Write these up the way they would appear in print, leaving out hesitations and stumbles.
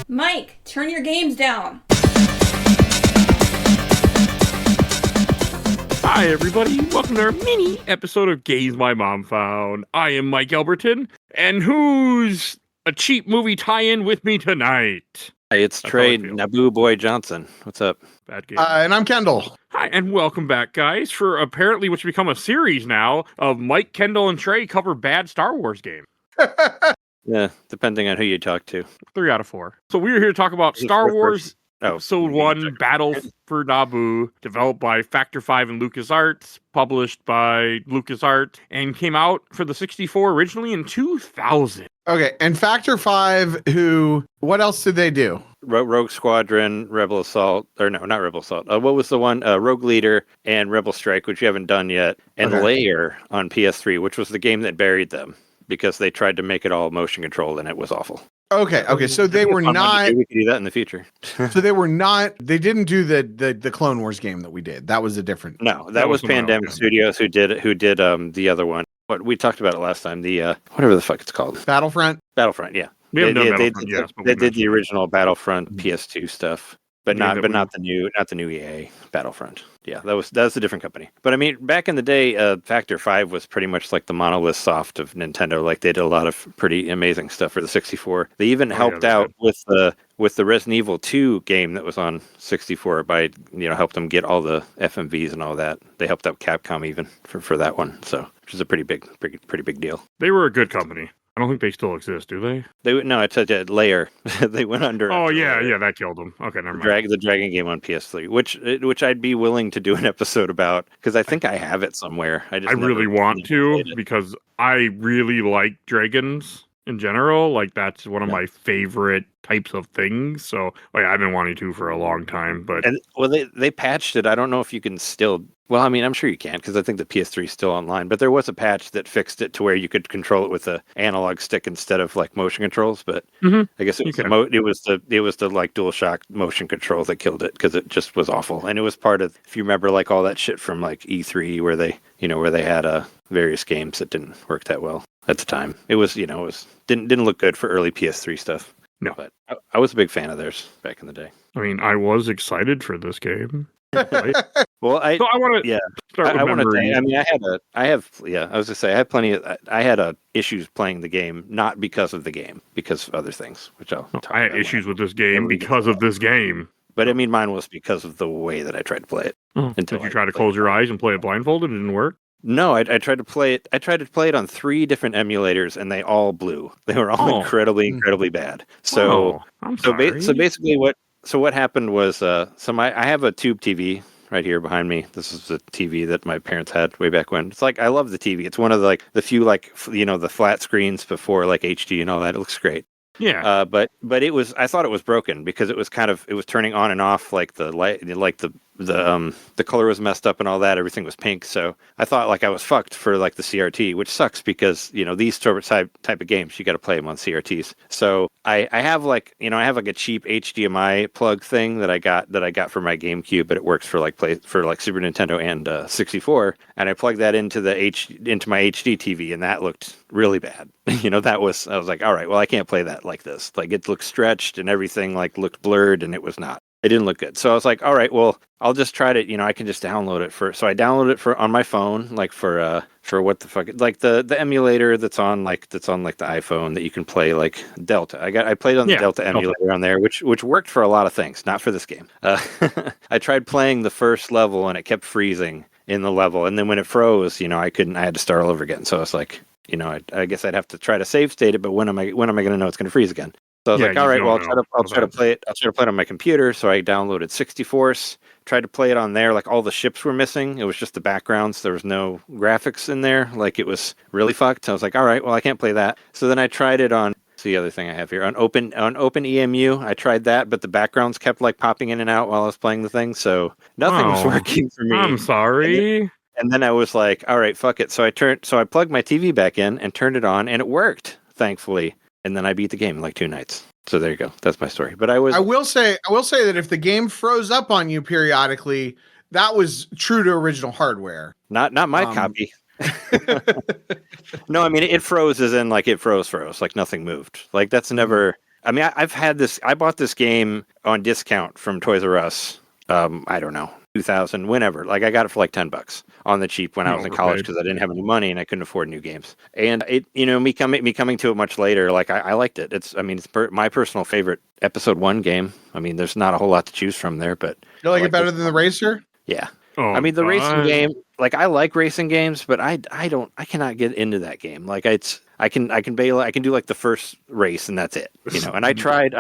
Mike, turn your games down. Hi, everybody. Welcome to our mini episode of Games My Mom Found. I am Mike Albertin, and who's a cheap movie tie-in with me tonight? Hey, it's Trey, Naboo Boy Johnson. What's up? Bad game. And I'm Kendall. Hi, and welcome back, guys, for apparently what's become a series now of Mike, Kendall, and Trey cover bad Star Wars game. Yeah, depending on who you talk to. 3 out of 4. So we're here to talk about Star Wars Episode 1, Battle for Naboo, developed by Factor 5 and LucasArts, published by LucasArts, and came out for the 64 originally in 2000. Okay, and Factor 5, what else did they do? Rogue Squadron, Rebel Assault, or no, not Rebel Assault. What was the one? Rogue Leader and Rebel Strike, which you haven't done yet, and Layer on PS3, which was the game that buried them because they tried to make it all motion controlled and it was awful. Okay, so they were not. We could do that in the future. So they were not. They didn't do the Clone Wars game that we did. That was a different. No, that was Pandemic Studios who did the other one. What we talked about it last time. The whatever the fuck it's called. Battlefront. Battlefront, yeah. They did the original Battlefront PS2 stuff, but not the new EA Battlefront. Yeah, that was a different company. But I mean, back in the day, Factor 5 was pretty much like the monolith soft of Nintendo. Like they did a lot of pretty amazing stuff for the 64. They even helped out with the Resident Evil 2 game that was on 64 by helped them get all the FMVs and all that. They helped out Capcom even for that one. So which is a pretty big deal. They were a good company. I don't think they still exist, do they? No, it's a Layer. They went under. Oh yeah, that killed them. Okay, never mind. The Dragon game on PS3, which I'd be willing to do an episode about because I think I have it somewhere. I really want to because I really like dragons in general. Like that's one of my favorite types of things. So I've been wanting to for a long time. But they patched it. I don't know if you can still. Well, I mean, I'm sure you can because I think the PS3 is still online. But there was a patch that fixed it to where you could control it with an analog stick instead of like motion controls. But I guess it was the like DualShock motion control that killed it because it just was awful. And it was part of, if you remember, like all that shit from like E3 where they had various games that didn't work that well at the time. It was didn't look good for early PS3 stuff. No, but I was a big fan of theirs back in the day. I mean, I was excited for this game. Well, I want to start with memories. I had issues playing the game, not because of the game, because of other things, which I had issues with this game because of this game. But I mean, mine was because of the way that I tried to play it. Did you try to close your eyes and play it blindfolded? It didn't work? No, I tried to play it. I tried to play it on 3 different emulators, and they all blew. They were all incredibly bad. So, basically, what happened was, I have a tube TV right here behind me. This is a TV that my parents had way back when. It's like I love the TV. It's one of the few the flat screens before like HD and all that. It looks great. Yeah. But I thought it was broken because it was turning on and off like the light, like the color was messed up and all that. Everything was pink. So I thought like I was fucked for like the CRT, which sucks because these type of games you got to play them on CRTs. So I have a cheap HDMI plug thing that I got for my GameCube, but it works for like Super Nintendo and 64. And I plugged that into my HD TV, and that looked really bad. I was like, all right, well I can't play that like this. Like it looked stretched and everything like looked blurred, and it was not. It didn't look good. So I was like, all right, well, I'll just try to, I can just download it so I downloaded it on my phone, like for what the fuck, like the emulator that's on the iPhone that you can play like Delta. I played on the Delta emulator on there, which worked for a lot of things, not for this game. I tried playing the first level and it kept freezing in the level. And then when it froze, I had to start all over again. So I was like, I guess I'd have to try to save state it, but when am I going to know it's going to freeze again? So I was like, all right, well, I'll try to play it. I'll try to play it on my computer. So I downloaded 60force, tried to play it on there. Like all the ships were missing. It was just the backgrounds. There was no graphics in there. Like it was really fucked. I was like, all right, well, I can't play that. So then I tried it on. See the other thing I have here on OpenEMU. I tried that, but the backgrounds kept like popping in and out while I was playing the thing. So nothing was working for me. I'm sorry. And then I was like, all right, fuck it. So I plugged my TV back in and turned it on, and it worked, thankfully. And then I beat the game in like 2 nights. So there you go. That's my story. But I will say that if the game froze up on you periodically, that was true to original hardware. Not my copy. No, I mean it froze as in like it froze. Like nothing moved. Like that's never. I mean, I've had this. I bought this game on discount from Toys R Us. I don't know, 2000, whenever. Like I got it for like $10 on the cheap when I was in college because I didn't have any money and I couldn't afford new games. And it, me coming to it much later, like I liked it. It's my personal favorite Episode 1 game. I mean, there's not a whole lot to choose from there, but you like it better than the Racer? Yeah. Oh, I mean, the racing game, like I like racing games, but I cannot get into that game. Like I can do like the first race and that's it, And I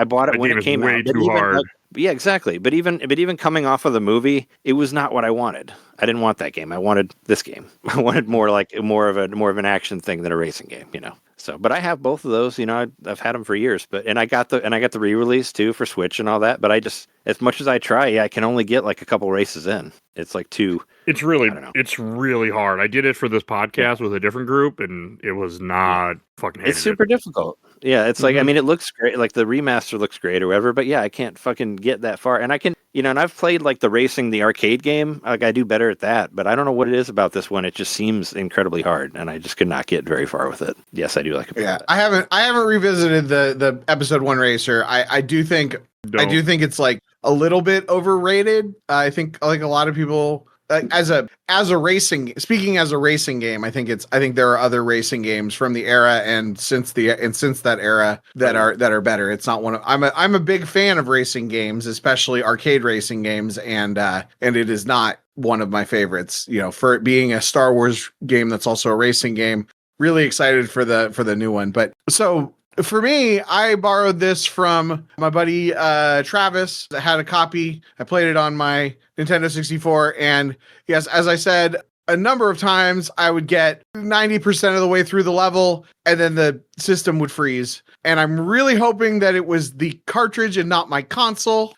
bought it when it came out. Way too hard. Yeah, exactly. But even coming off of the movie, it was not what I wanted. I didn't want that game. I wanted this game. I wanted more of an action thing than a racing game, So, but I have both of those. I've had them for years. But I got the re-release too for Switch and all that. But I just, as much as I try, I can only get like a couple races in. It's like two. It's really hard. I did it for this podcast with a different group, and it was not fucking. It's super difficult. Yeah, it's like, I mean, it looks great. Like the remaster looks great or whatever. But yeah, I can't fucking get that far. And I can, and I've played like the arcade game. Like I do better at that. But I don't know what it is about this one. It just seems incredibly hard, and I just could not get very far with it. Yes, I do like it. Yeah, I haven't revisited the Episode 1 Racer. I do think it's like a little bit overrated. I think like a lot of people. As a racing game, I think there are other racing games from the era and since that era that are better. It's not one of I'm a big fan of racing games, especially arcade racing games, and it is not one of my favorites. For it being a Star Wars game that's also a racing game. Really excited for the new one. But so for me, I borrowed this from my buddy Travis that had a copy. I played it on my Nintendo 64. And yes, as I said, a number of times I would get 90% of the way through the level and then the system would freeze. And I'm really hoping that it was the cartridge and not my console.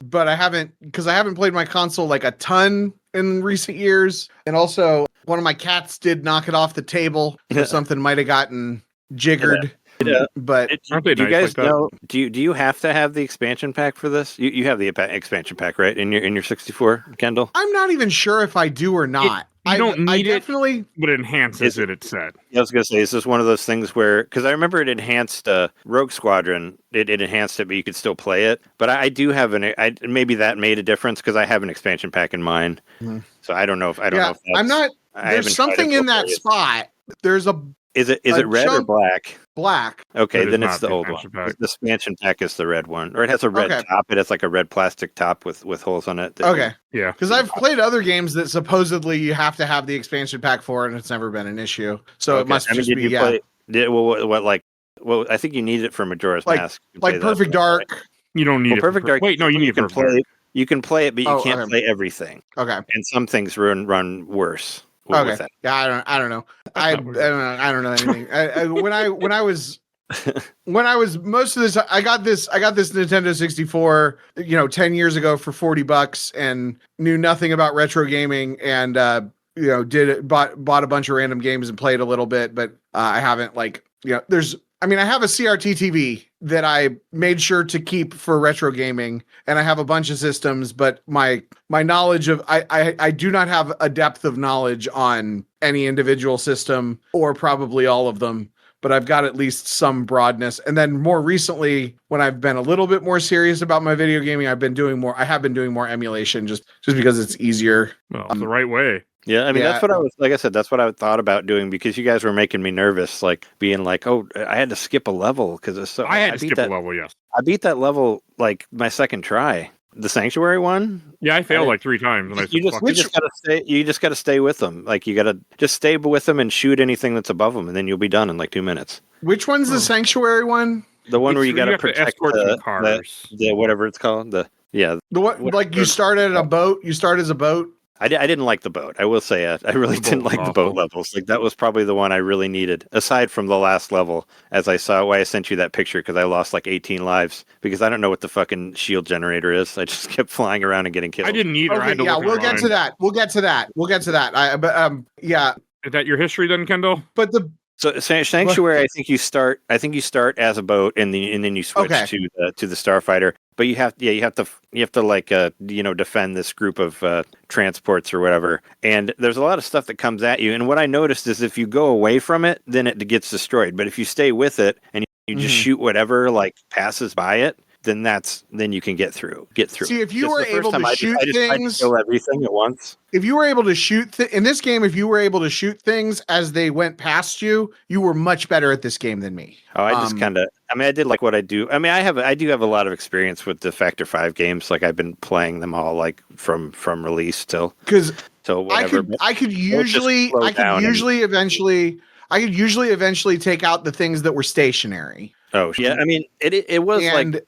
But I haven't played my console like a ton in recent years. And also one of my cats did knock it off the table. Something might have gotten jiggered. But do you guys know? Do you have to have the expansion pack for this? You have the expansion pack, right? In your 64, Kendall? I'm not even sure if I do or not. You don't need it, but it enhances it said. I was going to say, is this one of those things where, because I remember it enhanced Rogue Squadron, it enhanced it, but you could still play it. But I do have maybe that made a difference because I have an expansion pack in mind. So I don't know if that's, I'm not. There's something in that spot. There's a. Is it red or black? Black. Okay, then it's the old one. The expansion pack is the red one, or it has a red top. It has like a red plastic top with holes on it. Yeah. Because I've played other games that supposedly you have to have the expansion pack for, and it's never been an issue. So it must just be. Well, I think you need it for Majora's Mask. Like Perfect Dark. You don't need it. Perfect Dark. Wait, no, you need it for play. You can play it, but you can't play everything. Okay. And some things run worse. Okay. Yeah, I don't know. I don't know anything. When I was most of this, I got this Nintendo 64, 10 years ago for $40 and knew nothing about retro gaming and bought a bunch of random games and played a little bit, but I haven't I have a CRT TV that I made sure to keep for retro gaming, and I have a bunch of systems, but my knowledge of I do not have a depth of knowledge on any individual system or probably all of them, but I've got at least some broadness. And then more recently, when I've been a little bit more serious about my video gaming, I have been doing more emulation just because it's easier. Well, it's the right way. Yeah, I mean, that's what I was, like I said, that's what I thought about doing because you guys were making me nervous, like being like, oh, I had to skip a level because it's so. I had to skip a level, yes. I beat that level like my second try. The Sanctuary one? Yeah, I failed like 3 times. And you just gotta stay with them. Like you gotta just stay with them and shoot anything that's above them, and then you'll be done in like 2 minutes. Which one's the Sanctuary one? The one where you gotta protect the cars. The whatever it's called. The one like you start at a boat. You start as a boat. I didn't like the boat. I will say I really didn't like the boat levels. Like that was probably the one I really needed, aside from the last level. As I saw, why I sent you that picture because I lost like 18 lives because I don't know what the fucking shield generator is. I just kept flying around and getting killed. I didn't either. Okay, we'll get to that. We'll get to that. Is that your history then, Kendall? But So Sanctuary, I think you start as a boat and then you switch to the Starfighter. But you have to like defend this group of transports or whatever. And there's a lot of stuff that comes at you. And what I noticed is if you go away from it, then it gets destroyed. But if you stay with it and You just shoot whatever like passes by it. Then you can get through. See, if you were able to shoot I just tried to kill everything at once. If you were able to shoot in this game, if you were able to shoot things as they went past you, you were much better at this game than me. Oh, I just kind of. I mean, I did like what I do. I mean, I do have a lot of experience with the Factor 5 games. Like I've been playing them all like from release still. Because whatever. I could usually eventually take out the things that were stationary. Oh yeah, I mean it was like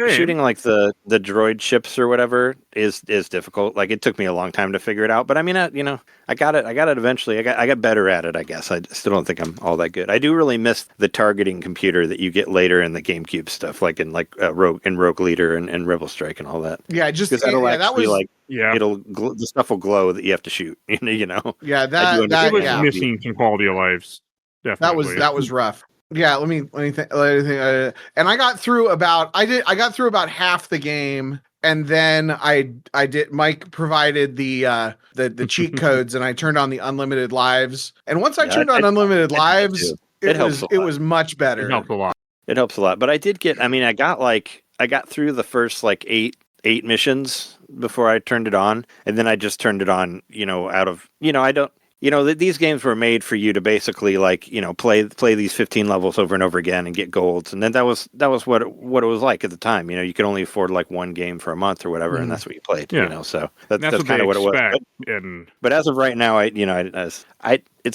shooting like the droid ships or whatever is difficult. Like it took me a long time to figure it out, but I mean I got it eventually. I got better at it, I guess. I still don't think I'm all that good. I do really miss the targeting computer that you get later in the GameCube stuff, like in Rogue Leader and Rebel Strike and all that. Yeah, just the stuff will glow that you have to shoot. You know. Yeah, it was missing some quality of lives. Definitely. That was rough. Yeah, let me think. And I got through about half the game, and then I did. Mike provided the cheat codes, and I turned on the unlimited lives. And once I turned on unlimited lives, it was much better. It helped a lot. It helps a lot. But I did get. I mean, I got through the first like eight missions before I turned it on, and then I just turned it on. I don't. These games were made for you to basically like, play these 15 levels over and over again and get golds. And then that was what it was like at the time. You could only afford like one game for a month or whatever. And that's what you played, so that's kind of what it was. But as of right now, it's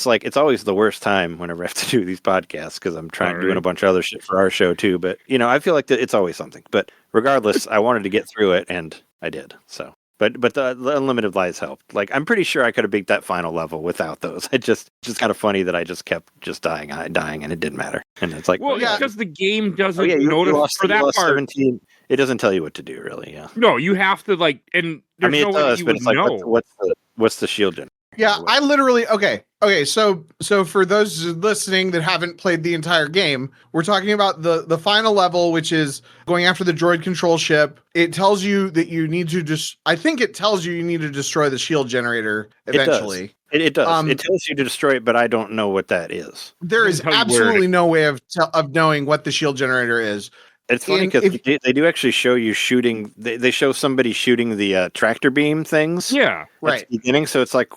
like, it's always the worst time whenever I have to do these podcasts because I'm doing a bunch of other shit for our show too. But, I feel like it's always something, but regardless, I wanted to get through it and I did. So. But the unlimited lives helped. Like I'm pretty sure I could have beat that final level without those. It's just kind of funny that I just kept dying, and it didn't matter. And it's like, because the game doesn't notify for that part. 17, it doesn't tell you what to do, really. Yeah. No, you have to like, and there's it does, but it's like, what's the shield gen? Yeah, I literally okay. So for those listening that haven't played the entire game, we're talking about the final level, which is going after the droid control ship. It tells you that you need to I think it tells you need to destroy the shield generator eventually. It does. It tells you to destroy it, but I don't know what that is. There is absolutely no way of knowing what the shield generator is. It's funny because they do actually show you shooting. They show somebody shooting the tractor beam things. Yeah, right. At the beginning, so it's like,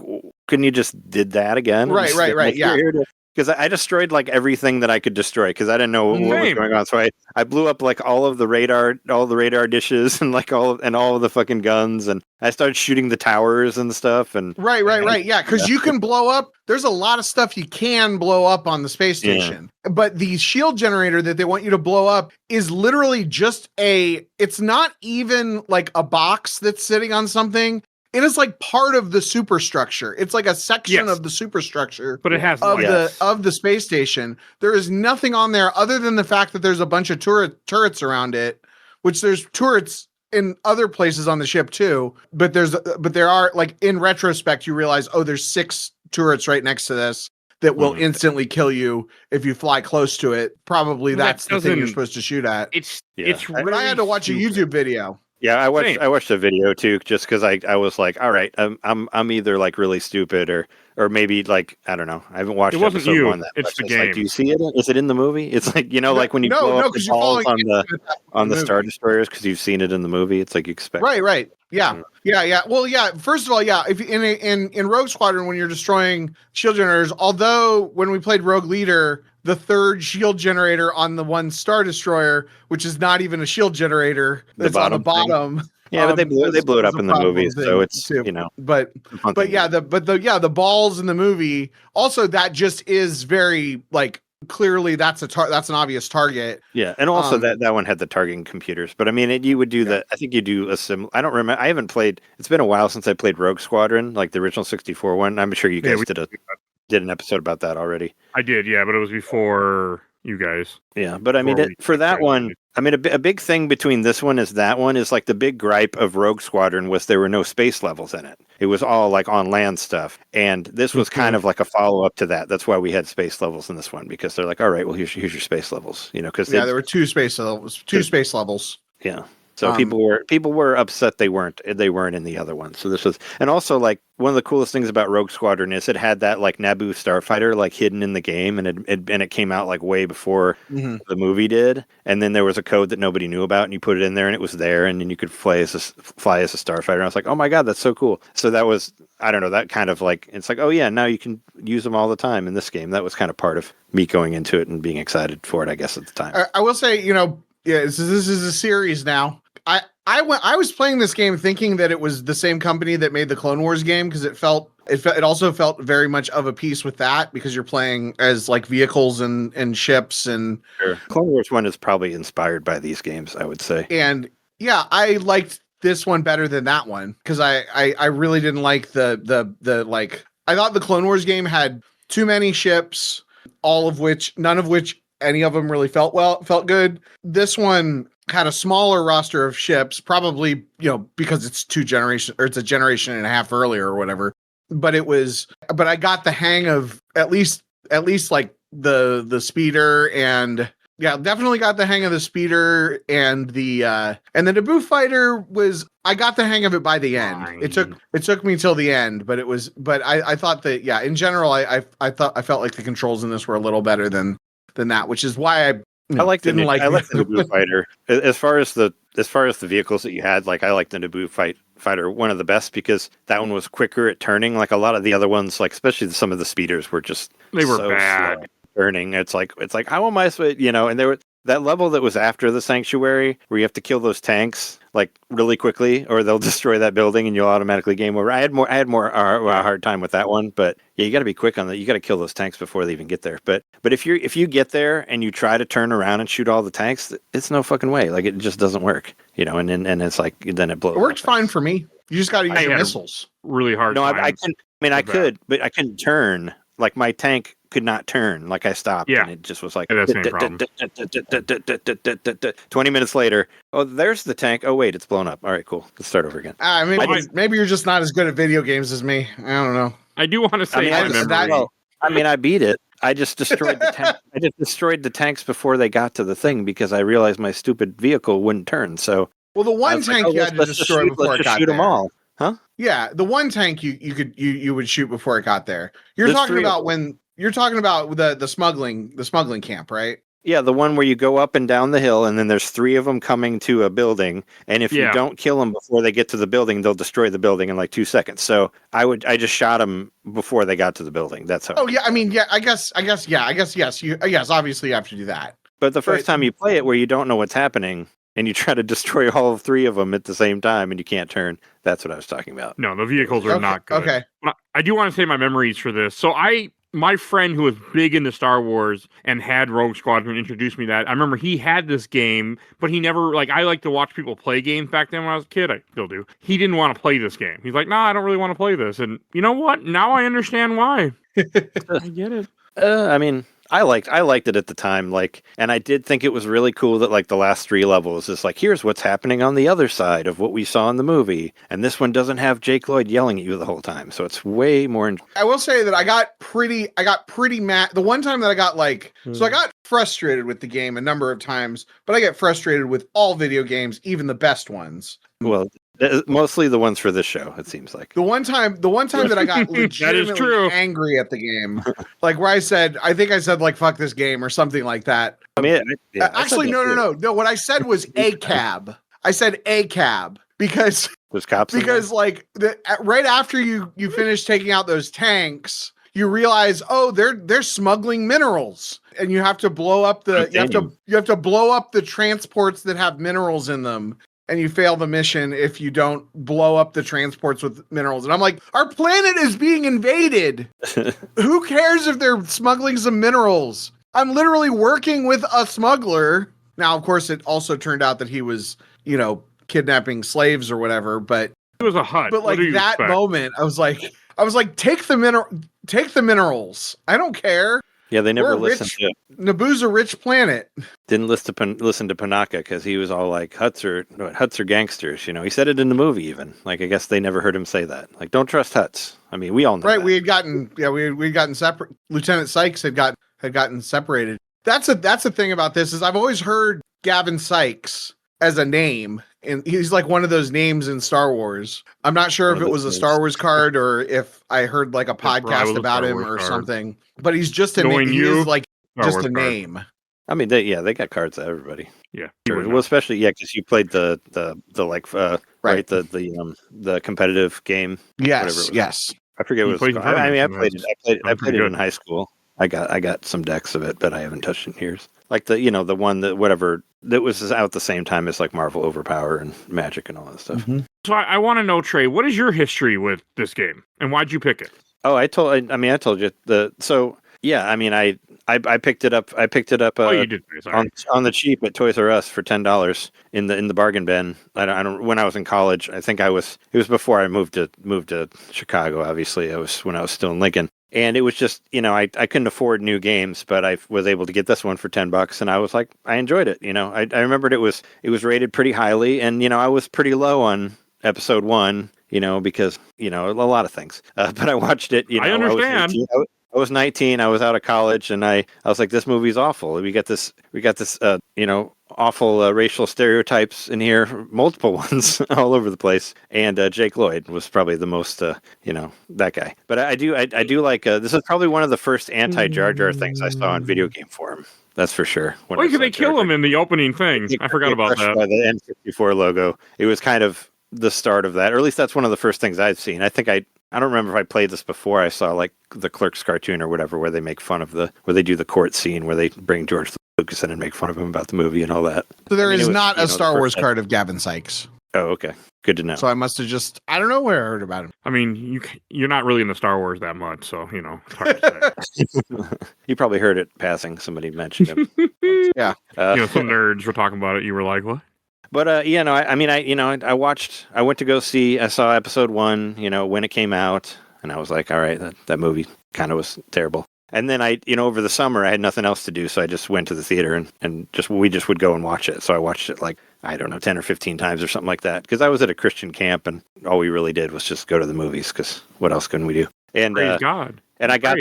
couldn't you just did that again? Right. Yeah. Because I destroyed like everything that I could destroy because I didn't know what was going on. So I blew up like all the radar dishes and like all of the fucking guns, and I started shooting the towers and stuff. And right. Yeah, because you can blow up. There's a lot of stuff you can blow up on the space station, but the shield generator that they want you to blow up is literally just it's not even like a box that's sitting on something. It is like part of the superstructure. It's like a section of the superstructure, but it has of the space station. There is nothing on there other than the fact that there's a bunch of turrets around it, which there's turrets in other places on the ship too. But there are, like, in retrospect, you realize, there's 6 turrets right next to this that will instantly kill you if you fly close to it. Probably that's the thing you're supposed to shoot at. It's but I had to watch a YouTube video. Yeah, I watched a video too, just because I was like, all right, I'm either like really stupid or maybe like, I don't know. I haven't watched episode 1 that it's much. The game. Like, do you see it? Is it in the movie? It's like, like when you blow up the balls on the Star Destroyers because you've seen it in the movie. It's like you expect. Right. Yeah. Well, yeah. First of all, yeah. If in Rogue Squadron, when you're destroying shield generators, although when we played Rogue Leader, the third shield generator on the one Star Destroyer, which is not even a shield generator, that's on the bottom. Yeah, but they blew it up in the movie, so it's But the balls in the movie also, that just is very like clearly that's an obvious target. Yeah, and also that one had the targeting computers. But I mean, you would do that. I think you do a similar. I don't remember. I haven't played. It's been a while since I played Rogue Squadron, like the original 64 one. I'm sure you guys did an episode about that already. I did, yeah, but it was before you guys. Yeah, but I mean, for that one, I mean, a big thing between this one is that one is like the big gripe of Rogue Squadron was there were no space levels in it. It was all like on land stuff. And this was kind of like a follow-up to that. That's why we had space levels in this one, because they're like, all right, well, here's your space levels, because there were 2 space levels. 2 space levels. Yeah. So people were upset they weren't in the other one. So this was, and also like one of the coolest things about Rogue Squadron is it had that like Naboo starfighter like hidden in the game, and it came out like way before the movie did. And then there was a code that nobody knew about, and you put it in there, and it was there, and then you could fly as a starfighter. And I was like, oh my god, that's so cool. So that was, I don't know, that kind of like, it's like, oh yeah, now you can use them all the time in this game. That was kind of part of me going into it and being excited for it, I guess, at the time. I will say, this is a series now. I was playing this game thinking that it was the same company that made the Clone Wars game, because it also felt very much of a piece with that, because you're playing as like vehicles and ships and sure. Clone Wars 1 is probably inspired by these games, I would say. And yeah, I liked this one better than that one, because I really didn't like the like, I thought the Clone Wars game had too many ships, none of which any of them really felt good. This one had a smaller roster of ships, probably, because it's it's a generation and a half earlier or whatever. But I got the hang of at least like the speeder, and yeah, definitely got the hang of the speeder, and the Naboo fighter I got the hang of it by the end. Fine. It took me till the end, but I thought that, yeah, in general, I felt like the controls in this were a little better than that, which is why I like the Naboo fighter. As far as the vehicles that you had, like I like the Naboo fighter one of the best, because that one was quicker at turning. Like a lot of the other ones, like especially some of the speeders were so bad at turning. It's like how am I supposed, and there were that level that was after the sanctuary where you have to kill those tanks like really quickly, or they'll destroy that building and you'll automatically game over. I had more a hard time with that one, but yeah, you got to be quick on that. You got to kill those tanks before they even get there. But if you get there and you try to turn around and shoot all the tanks, it's no fucking way. Like it just doesn't work, and it's like then it blows. It works fine for me. You just got to use your missiles. Really hard. No, I could, but I couldn't turn. Like my tank could not turn. Like I stopped, and it just was like, that's the problem. 20 minutes later, oh, there's the tank. Oh wait, it's blown up. All right, cool. Let's start over again. Maybe you're just not as good at video games as me. I don't know. I do want to say, I beat it. I just destroyed the tank. I just destroyed the tanks before they got to the thing, because I realized my stupid vehicle wouldn't turn. So the one tank you had to destroy before it got there. Shoot them all. Huh? Yeah, the one tank you would shoot before it got there. You're talking about the smuggling camp, right? Yeah, the one where you go up and down the hill, and then there's 3 of them coming to a building, and if you don't kill them before they get to the building, they'll destroy the building in like 2 seconds. So I just shot them before they got to the building. That's how. Oh yeah, I mean, yeah, I guess yes. Yes, obviously you have to do that. But the first time you play it, where you don't know what's happening, and you try to destroy all 3 of them at the same time, and you can't turn. That's what I was talking about. No, the vehicles are not good. Okay. I do want to say my memories for this. So my friend who was big into Star Wars and had Rogue Squadron introduced me that. I remember he had this game, but he never, I like to watch people play games back then when I was a kid. I still do. He didn't want to play this game. He's like, I don't really want to play this. And you know what? Now I understand why. I get it. I mean, I liked it at the time, and I did think it was really cool that the last 3 levels is here's what's happening on the other side of what we saw in the movie, and this one doesn't have Jake Lloyd yelling at you the whole time, so it's way more. I will say that I got pretty mad the one time that I got so I got frustrated with the game a number of times, but I get frustrated with all video games, even the best ones. Well, mostly the ones for this show, it seems like. The one time that I got legitimately angry at the game, where I said fuck this game or something like that. I mean, actually, no. What I said was a cab. I said a cab because there's cops. Because right after you finish taking out those tanks, you realize, they're smuggling minerals, and you have to blow up you have to blow up the transports that have minerals in them. And you fail the mission if you don't blow up the transports with minerals. And I'm like, our planet is being invaded. Who cares if they're smuggling some minerals? I'm literally working with a smuggler. Now, of course, it also turned out that he was, kidnapping slaves or whatever. But it was a HUD. But that moment, I was like, take the minerals. I don't care. Yeah, they never listened to it. Naboo's a rich planet. Didn't listen to Panaka because he was all like, Hutts are gangsters. He said it in the movie even. I guess they never heard him say that. Don't trust Hutts. I mean, we all know. Right, that. we had gotten separate. Lieutenant Sykes had gotten separated. That's the thing about this is I've always heard Gavin Sykes as a name, and he's like one of those names in Star Wars. I'm not sure if it was a Star Wars card or if I heard like a podcast about him or something. But he's just a name. He is like just a name. I mean, they got cards to everybody. Yeah. Well, especially because you played the like right the competitive game. Yes, yes. I forget what it was called. I mean, I played it in high school. I got some decks of it, but I haven't touched it in years. Like the one that was out the same time as like Marvel Overpower and Magic and all that stuff. Mm-hmm. So I want to know, Trey, what is your history with this game and why'd you pick it? Oh, I told you I picked it up. You did. On the cheap at Toys R Us for $10 in the bargain bin. I don't. When I was in college, I think it was before I moved to Chicago. Obviously, it was when I was still in Lincoln, and it was just I couldn't afford new games, but I was able to get this one for $10, and I was like, I enjoyed it. I remembered it was rated pretty highly, and I was pretty low on episode 1. Because a lot of things. But I watched it. I understand. I was 19. I was out of college, and I was like, "This movie's awful. We got this, awful racial stereotypes in here, multiple ones all over the place." And Jake Lloyd was probably the most, that guy. But I do like. This is probably one of the first anti-Jar Jar things I saw on video game forum. That's for sure. Why could they kill him in the opening thing? I forgot about that. By the N64 logo, it was kind of the start of that, or at least that's one of the first things I've seen. I think I don't remember if I played this before. I saw like the Clerks cartoon or whatever, where they make fun of where they do the court scene where they bring George Lucas in and make fun of him about the movie and all that. So there is not a Star Wars card of Gavin Sykes. Oh, okay. Good to know. So I must have I don't know where I heard about him. I mean, you're not really into Star Wars that much, so, it's hard to say. You probably heard it passing. Somebody mentioned him. Yeah. Some nerds were talking about it. You were like, what? But, I saw episode 1, when it came out, and I was like, all right, that movie kind of was terrible. And then over the summer, I had nothing else to do, so I just went to the theater and we just would go and watch it. So I watched it like, I don't know, 10 or 15 times or something like that. Because I was at a Christian camp, and all we really did was just go to the movies, because what else can we do? And praise God. And I got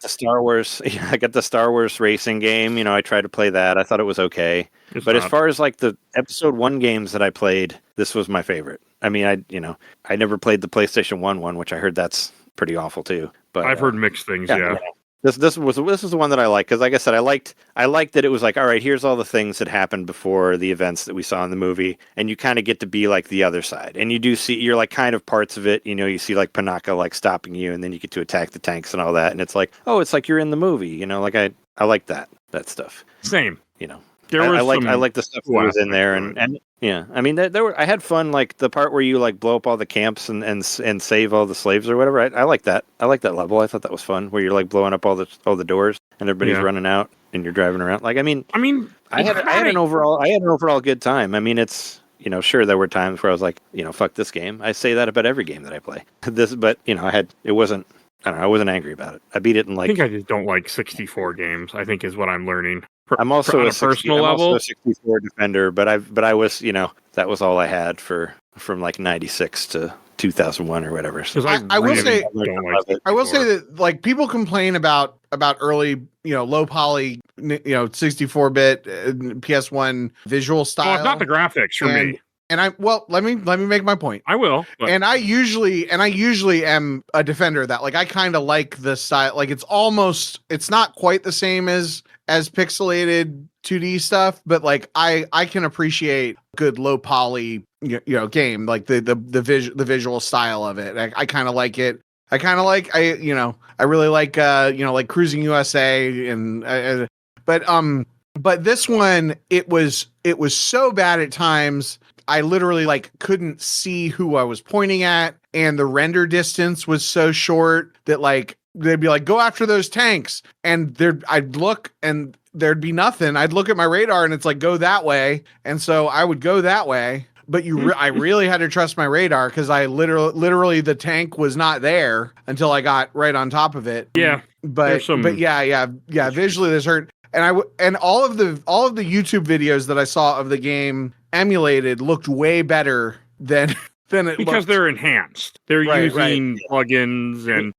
the Star Wars. I got the Star Wars racing game. I tried to play that. I thought it was okay. As far as like the episode 1 games that I played, this was my favorite. I mean, I never played the PlayStation 1, which I heard that's pretty awful too. But I've heard mixed things. Yeah. This is the one that I like, because like I said, I liked that it was like, all right, here's all the things that happened before the events that we saw in the movie, and you kind of get to be like the other side, and you're like kind of parts of it. You see like Panaka like stopping you, and then you get to attack the tanks and all that, and it's like, oh, it's like you're in the movie. Like I like that stuff. Same. I like the stuff that was in there, and yeah, I mean, I had fun, like the part where you like blow up all the camps and save all the slaves or whatever. I like that. I like that level. I thought that was fun, where you're like blowing up all the doors and everybody's running out and you're driving around. Like, I had an overall good time. I mean, it's sure there were times where I was like, fuck this game. I say that about every game that I play. But I wasn't angry about it. I beat it in like. I think I just don't like 64 games. I think is what I'm learning. I'm also on a personal level. I'm also a 64 defender, but I was, that was all I had from like 96 to 2001 or whatever. So I will say that like people complain about early, low poly, 64-bit PS1 visual style. Well, it's not the graphics for me. And let me make my point. I will. But. And I usually am a defender of that. Like I kind of like the style. Like it's not quite the same as pixelated 2D stuff, but like I can appreciate good low poly game, like the visual style of it. I kind of like it. I really like like Cruising USA but this one it was so bad at times. I literally like couldn't see who I was pointing at, and the render distance was so short that like they'd be like, go after those tanks, and I'd look and there'd be nothing. I'd look at my radar and it's like, go that way, and so I would go that way. But I really had to trust my radar, because I literally the tank was not there until I got right on top of it. Yeah, but yeah. Visually, this hurt. And all of the YouTube videos that I saw of the game emulated looked way better than it because looked. They're enhanced. They're using plugins and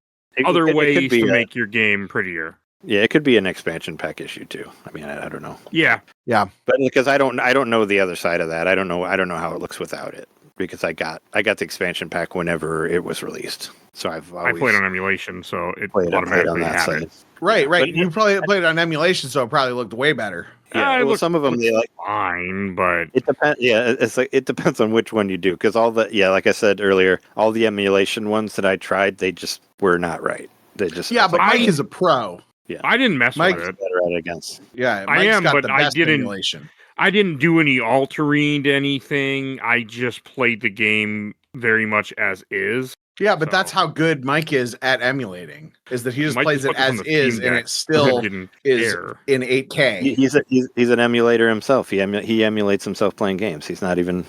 other ways to make your game prettier. Yeah, it could be an expansion pack issue too. I mean, I don't know. Yeah, but because I don't know the other side of that. I don't know how it looks without it, because I got the expansion pack whenever it was released. So I played on emulation, so it played automatically on that had side. it. Right. But You probably played it on emulation, so it probably looked way better. Yeah, well, some of them they like fine, but it depends. Yeah, it's like it depends on which one you do, because like I said earlier, all the emulation ones that I tried, they just were not right. They just but Mike is a pro. Yeah, I didn't mess Mike, with it. better at it against. Yeah, I am, got but the I best didn't. emulation. I didn't do any altering to anything. I just played the game very much as is. Yeah, but that's how good Mike is at emulating. Is that he just Mike plays it put this on as the is, Steam and Deck, it still didn't is care. in 8K. He's an emulator himself. He emulates himself playing games. He's not even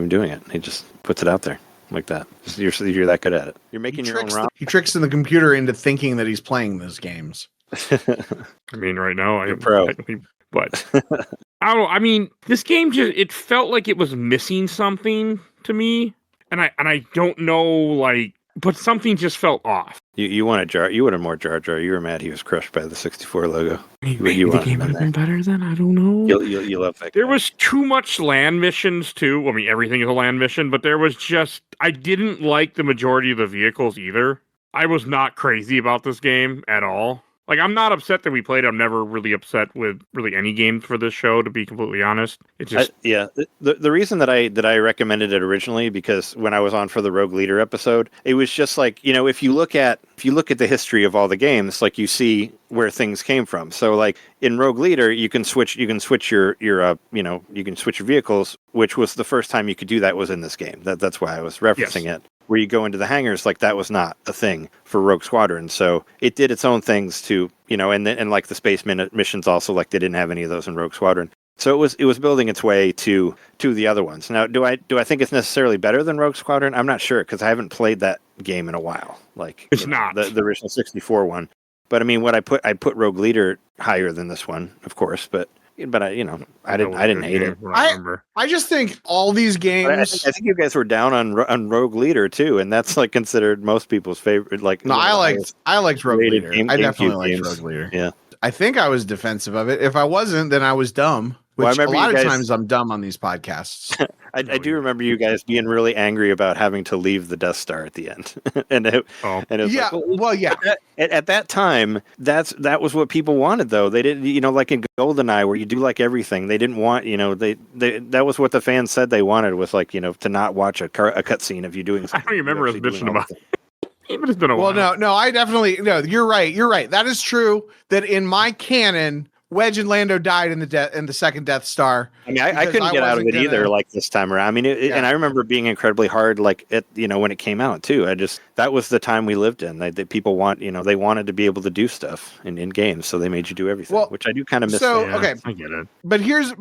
doing it. He just puts it out there like that. You're that good at it. You're making your own ROM. He tricks the computer into thinking that he's playing those games. I mean, right now I'm pro. But I don't know. I mean, this game it felt like it was missing something to me, and I don't know, like, but something just felt off. You wanted Jar. You wanted more Jar Jar. You were mad he was crushed by the 64 logo. Maybe the game would have been better then. I don't know. You love that. There was too much land missions too. I mean, everything is a land mission, but there was just I didn't like the majority of the vehicles either. I was not crazy about this game at all. Like, I'm not upset that we played. I'm never really upset with really any game for this show, to be completely honest. It just the reason that I recommended it originally, because when I was on for the Rogue Leader episode, it was just like, if you look at the history of all the games, like, you see where things came from. So like in Rogue Leader, you can switch your vehicles, which was the first time you could do that was in this game. That's why I was referencing it. Where you go into the hangars, like, that was not a thing for Rogue Squadron. So it did its own things to, and like the space missions also, like, they didn't have any of those in Rogue Squadron. So it was building its way to the other ones. Now, do I think it's necessarily better than Rogue Squadron? I'm not sure, because I haven't played that game in a while. Like, it's not the original 64 one. But I mean, I put Rogue Leader higher than this one, of course, but I didn't hate it. I just think all these games. I think you guys were down on Rogue Leader too, and that's like considered most people's favorite. Like, no, I liked Rogue Leader. I definitely liked Rogue Leader. Yeah, I think I was defensive of it. If I wasn't, then I was dumb. Which a lot of times I'm dumb on these podcasts. I do remember you guys being really angry about having to leave the Death Star at the end, and it was At that time, that was what people wanted, though. They didn't, like in GoldenEye, where you do like everything. They didn't want, that was what the fans said they wanted, was like, to not watch a cutscene of you doing something. I don't remember us bitching about it. But it's been a while. Well, no, I definitely You're right. That is true. That in my canon, Wedge and Lando died in the second Death Star. I mean, I couldn't get out of it either, like, this time around. I mean, and I remember being incredibly hard, like, when it came out too. That was the time we lived in. People they wanted to be able to do stuff in games, so they made you do everything, which I do kind of miss. So okay, I get it. But here's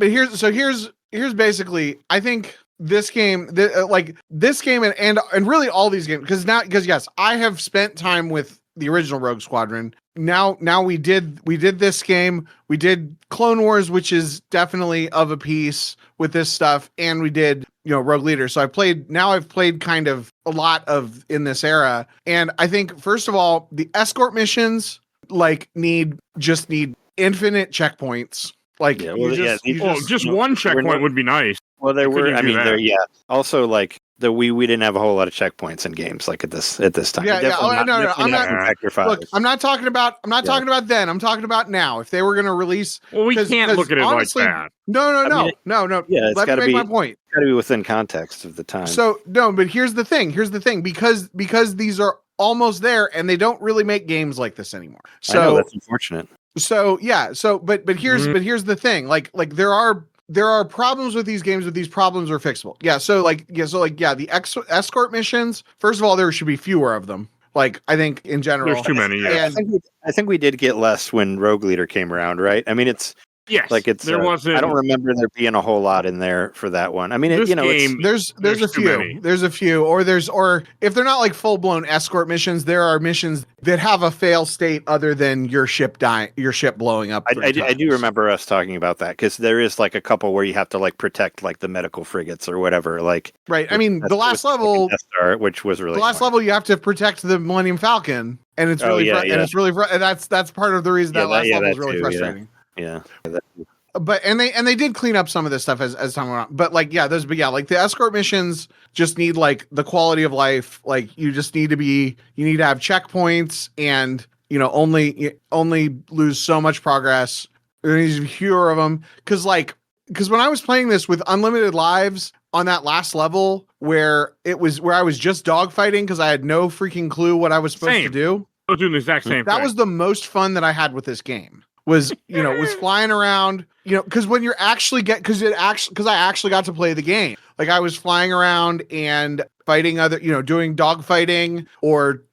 basically, I think this game, and really all these games, because yes, I have spent time with the original Rogue Squadron. Now we did this game. We did Clone Wars, which is definitely of a piece with this stuff, and we did Rogue Leader. So I've played kind of a lot of in this era, and I think first of all, the escort missions need infinite checkpoints. Like, just one checkpoint would be nice. Well, there were. I mean, also, like, we didn't have a whole lot of checkpoints in games like at this time. No. I'm not talking about then. I'm talking about now. If they were going to release, well, we can't look at it honestly, like that. No. Yeah, it's got to be my point. Got to be within context of the time. So no, but here's the thing. Because these are almost there, and they don't really make games like this anymore. So I know, that's unfortunate. So yeah. So but here's the thing. Like there are problems with these games, but these problems are fixable. The escort missions, first of all, there should be fewer of them. Like, I think in general, there's too many. Yeah. I think we did get less when Rogue Leader came around, right? I mean, there wasn't. I don't remember there being a whole lot in there for that one. I mean, there's a few. There's a few, or if they're not like full blown escort missions, there are missions that have a fail state other than your ship blowing up. I do remember us talking about that, because there is like a couple where you have to like protect like the medical frigates or whatever. Like, right. I mean, the last level, which was really the last level, you have to protect the Millennium Falcon. and it's really and it's really and that's part of the reason that last level is really frustrating. Yeah. But they did clean up some of this stuff as time went on. But like like the escort missions just need like the quality of life. Like you just need to have checkpoints, and only lose so much progress. There needs to be fewer of them because when I was playing this with unlimited lives on that last level where I was just dogfighting because I had no freaking clue what I was supposed to do. I was doing the exact same thing. That was the most fun that I had with this game. Was flying around, because when you're actually because I actually got to play the game. Like I was flying around and fighting other, doing dogfighting or,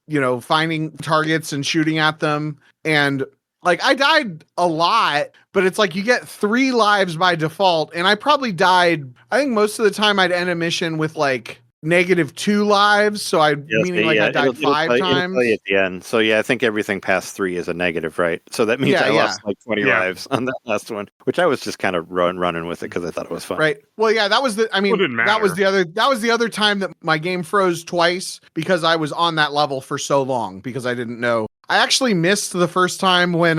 finding targets and shooting at them. And like I died a lot, but it's like you get 3 lives by default. And I probably died, I think most of the time I'd end a mission with like -2 lives. So I died 5 times. It'll at the end. So yeah, I think everything past 3 is a negative, right? So that means I lost like 20 lives on that last one, which I was just kind of running with it because I thought it was fun. Right. Well, yeah, that was that was the other time that my game froze twice because I was on that level for so long because I didn't know. I actually missed the first time when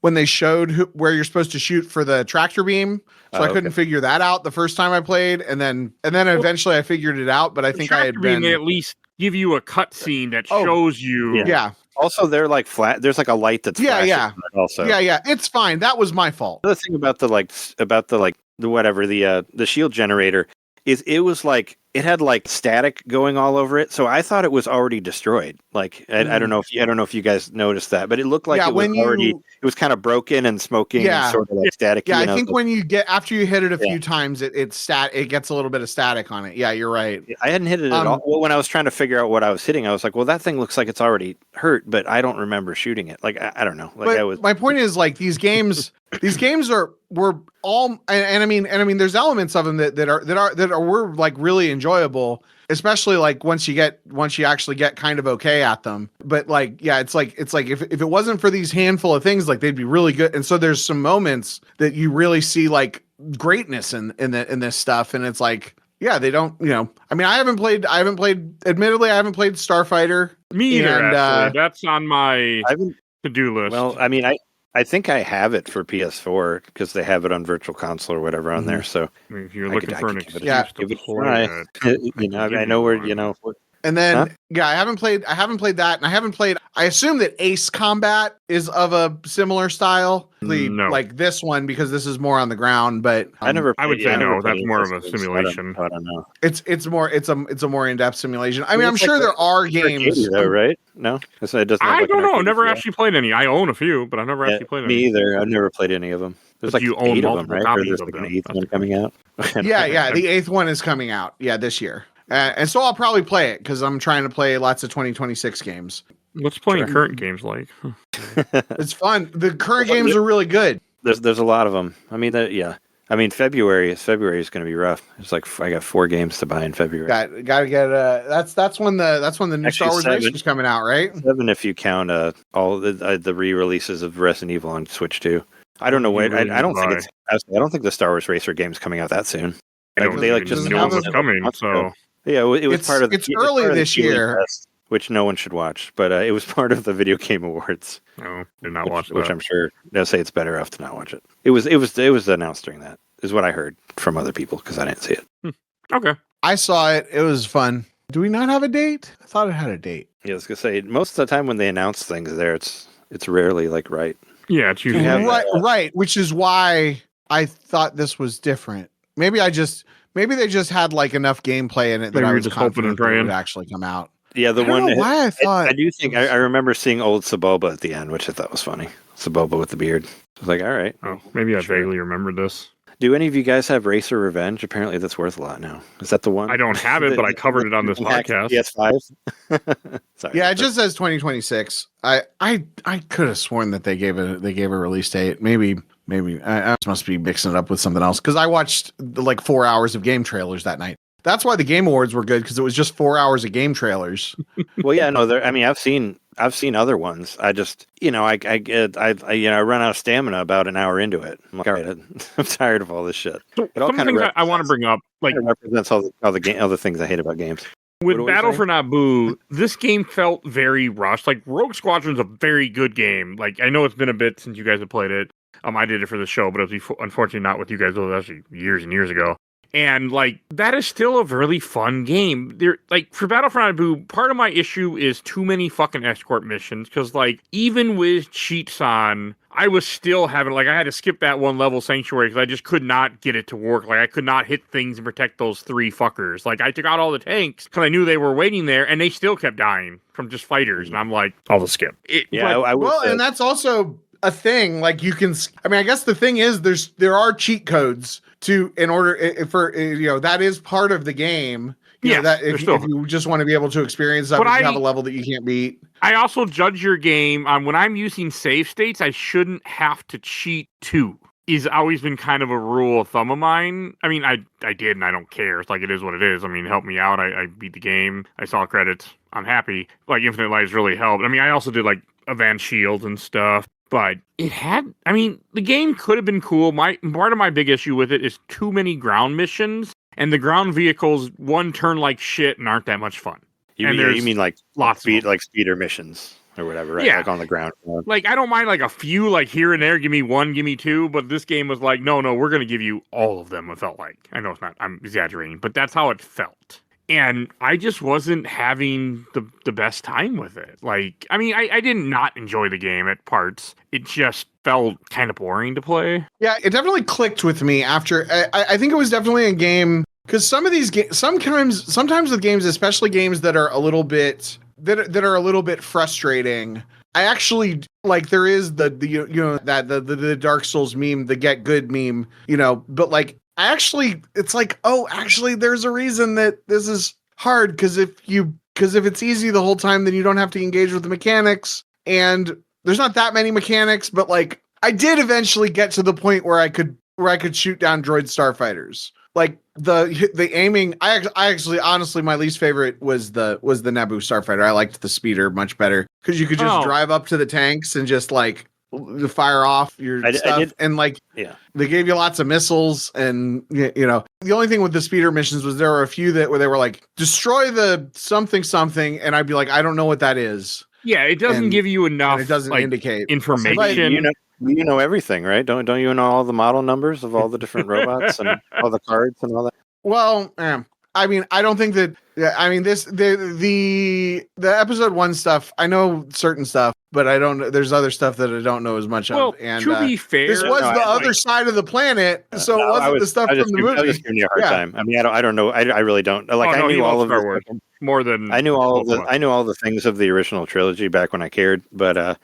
they showed where you're supposed to shoot for the tractor beam. So I couldn't figure that out the first time I played, and then eventually I figured it out. But I think I had been. They at least give you a cutscene that shows you. Yeah. Also, they're like flat. There's like a light that's flashing. Also, it's fine. That was my fault. The thing about the shield generator is it was like it had like static going all over it, so I thought it was already destroyed. Like I don't know if you guys noticed that, but it looked like it was it was kind of broken and smoking and sort of like static. Yeah, I think when you get after you hit it a few times, it gets a little bit of static on it. Yeah, you're right. I hadn't hit it at all. Well, when I was trying to figure out what I was hitting, I was like, well, that thing looks like it's already hurt, but I don't remember shooting it. Like I don't know. Like my point is like these games were all and I mean there's elements of them that were like really enjoyable, especially like once you actually get kind of okay at them. But like it's like if it wasn't for these handful of things, like they'd be really good. And so there's some moments that you really see like greatness in this stuff, and it's like they don't I mean I haven't played admittedly I haven't played Starfighter. Me either, actually. That's on my to-do list. Well, I mean I think I have it for PS4 because they have it on Virtual Console or whatever on there. So if you're looking for an excuse to play it, I know where And then I haven't played that, and I haven't played. I assume that Ace Combat is of a similar style, like this one, because this is more on the ground. But I would say no. That's more of a simulation. I don't know. It's a more in-depth simulation. I mean, I'm sure there are games, though, right? No, it doesn't. I don't know. Never actually played any. I own a few, but I've never actually played any. Me either. I've never played any of them. There's like you own 8 of them, right? Or there's like an 8th one coming out. Yeah, the 8th one is coming out. Yeah, this year. And so I'll probably play it because I'm trying to play lots of 2026 games. What's playing current games like? It's fun. The current games are really good. There's a lot of them. I mean, I mean, February is going to be rough. It's like I got 4 games to buy in February. Got to get that's when the new Star Wars race is coming out, right? 7 if you count all the re-releases of Resident Evil on Switch too. I don't know when. I don't think the Star Wars Racer game's coming out that soon. They just knew it was coming, so. Yeah, it was part of. It's early this year, which no one should watch, but it was part of the Video Game Awards. No, did not watch that. Which I'm sure they'll say it's better off to not watch it. It was announced during that. Is what I heard from other people because I didn't see it. Okay, I saw it. It was fun. Do we not have a date? I thought it had a date. Yeah, I was gonna say most of the time when they announce things, it's rarely like right. Yeah, it's usually right. Which is why I thought this was different. Maybe they just had like enough gameplay in it that I was just hoping and praying it would actually come out. Yeah, the one. Why I thought I do think I remember seeing old Saboba at the end, which I thought was funny. Saboba with the beard. I was like, all right. Oh, maybe I vaguely remember this. Do any of you guys have Racer Revenge? Apparently, that's worth a lot now. Is that the one? I don't have it, but I covered it on this podcast. PS5. Sorry. Yeah, it just says 2026. I could have sworn that they gave a release date. Maybe I must be mixing it up with something else because I watched like 4 hours of game trailers that night. That's why the Game Awards were good because it was just 4 hours of game trailers. Well, yeah, no, I mean, I've seen other ones. I just, I run out of stamina about an hour into it. I'm like, all right, I'm tired of all this shit. Some things I want to bring up, like represents all the things I hate about games. With Battle for Naboo, this game felt very rushed. Like, Rogue Squadron's a very good game. Like, I know it's been a bit since you guys have played it. I did it for the show, but it was unfortunately not with you guys. It was actually years and years ago. And, like, that is still a really fun game. There, like, for Battle for Naboo, part of my issue is too many fucking escort missions. Because, like, even with cheats on, I was still having, like, I had to skip that one level Sanctuary because I just could not get it to work. Like, I could not hit things and protect those 3 fuckers. Like, I took out all the tanks because I knew they were waiting there, and they still kept dying from just fighters. And I'm like, I'll just skip. And that's also a thing. Like, you can, I mean, I guess the thing is there are cheat codes in order for, that is part of the game. If you just want to be able to experience that, if you have a level that you can't beat. I also judge your game on when I'm using save states, I shouldn't have to cheat too. Is always been kind of a rule of thumb of mine. I mean, I did, and I don't care. It's like, it is what it is. I mean, help me out. I beat the game. I saw credits. I'm happy. Like, Infinite Lives really helped. I mean, I also did, like, Advanced Shields and stuff. But the game could have been cool. Part of my big issue with it is too many ground missions, and the ground vehicles, one turn like shit and aren't that much fun. You mean like speeder missions or whatever, right? Yeah. Like on the ground. Like, I don't mind like a few, like here and there, give me 1, give me 2, but this game was like, no, we're going to give you all of them, it felt like. I know it's not, I'm exaggerating, but that's how it felt. And I just wasn't having the best time with it. Like, I mean, I did not enjoy the game at parts. It just felt kind of boring to play. Yeah, it definitely clicked with me after. I think it was definitely a game, because some of these games, sometimes with games, especially games that are a little bit frustrating. I actually like, there is the Dark Souls meme, the get good meme, but like, it's like, there's a reason that this is hard, because if it's easy the whole time, then you don't have to engage with the mechanics, and there's not that many mechanics, but like, I did eventually get to the point where I could shoot down droid starfighters. Like, the aiming, I actually honestly, my least favorite was the Naboo starfighter. I liked the speeder much better, because you could just drive up to the tanks and just like fire off your stuff. And like, they gave you lots of missiles, and the only thing with the speeder missions was there were a few where they were like, destroy the something, and I'd be like, I don't know what that is. Yeah, it doesn't give you enough. It doesn't indicate information. You know everything, right? Don't you know all the model numbers of all the different robots and all the cards and all that? Well, I mean, I don't think that. Yeah, I mean, the episode 1 stuff, I know certain stuff, but I don't. There's other stuff that I don't know as much of. And to be fair, this was the other side of the planet, so it wasn't the stuff from the movie. I was giving you a hard time. I mean, I don't know. I really don't. Like, I knew all of Star Wars more than I knew all the things of the original trilogy back when I cared. But as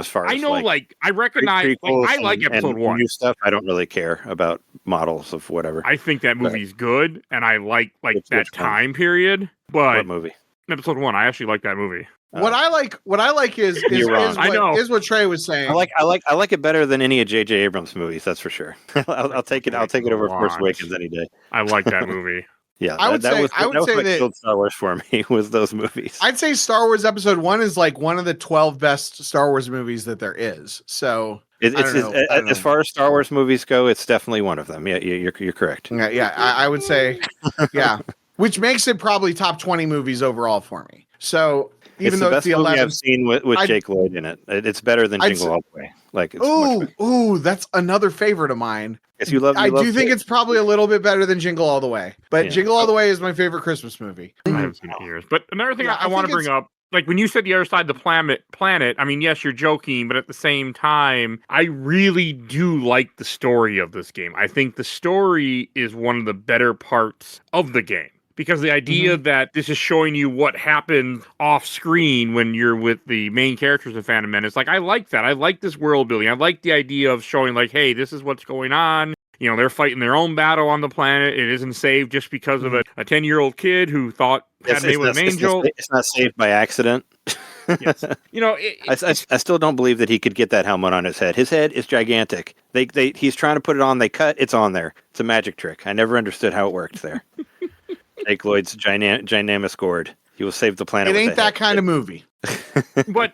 far as I recognize, I like episode 1. New stuff, I don't really care about models of whatever. I think that movie's good, and I like that time period. But what movie? Episode 1. I actually like that movie. What I like is what Trey was saying. I like it better than any of J.J. Abrams' movies. That's for sure. I'll take it over Force Awakens any day. I like that movie. Yeah, I would say that killed Star Wars for me was those movies. I'd say Star Wars Episode 1 is like one of the 12 best Star Wars movies that there is. So as far as Star Wars movies go, it's definitely one of them. Yeah, you're correct. Yeah, I would say, yeah, which makes it probably top 20 movies overall for me. So even though it's the 11th, I've seen with Jake Lloyd in it, it's better than Jingle All the Way. Like, that's another favorite of mine. Yes, you love. I do think it's probably a little bit better than Jingle All the Way, but Jingle All the Way is my favorite Christmas movie. I haven't seen it in years. But another thing I want to bring up, like when you said the other side of the planet, I mean, yes, you're joking, but at the same time, I really do like the story of this game. I think the story is one of the better parts of the game. Because the idea that this is showing you what happened off screen when you're with the main characters of Phantom Menace, like, I like that. I like this world building. I like the idea of showing, like, hey, this is what's going on. They're fighting their own battle on the planet. It isn't saved just because of a 10-year-old kid who thought had made with an angel. It's not saved by accident. Yes. I still don't believe that he could get that helmet on his head. His head is gigantic. He's trying to put it on. They cut. It's on there. It's a magic trick. I never understood how it worked there. Jake Lloyd's ginormous gourd. He will save the planet. It ain't that kind of movie. But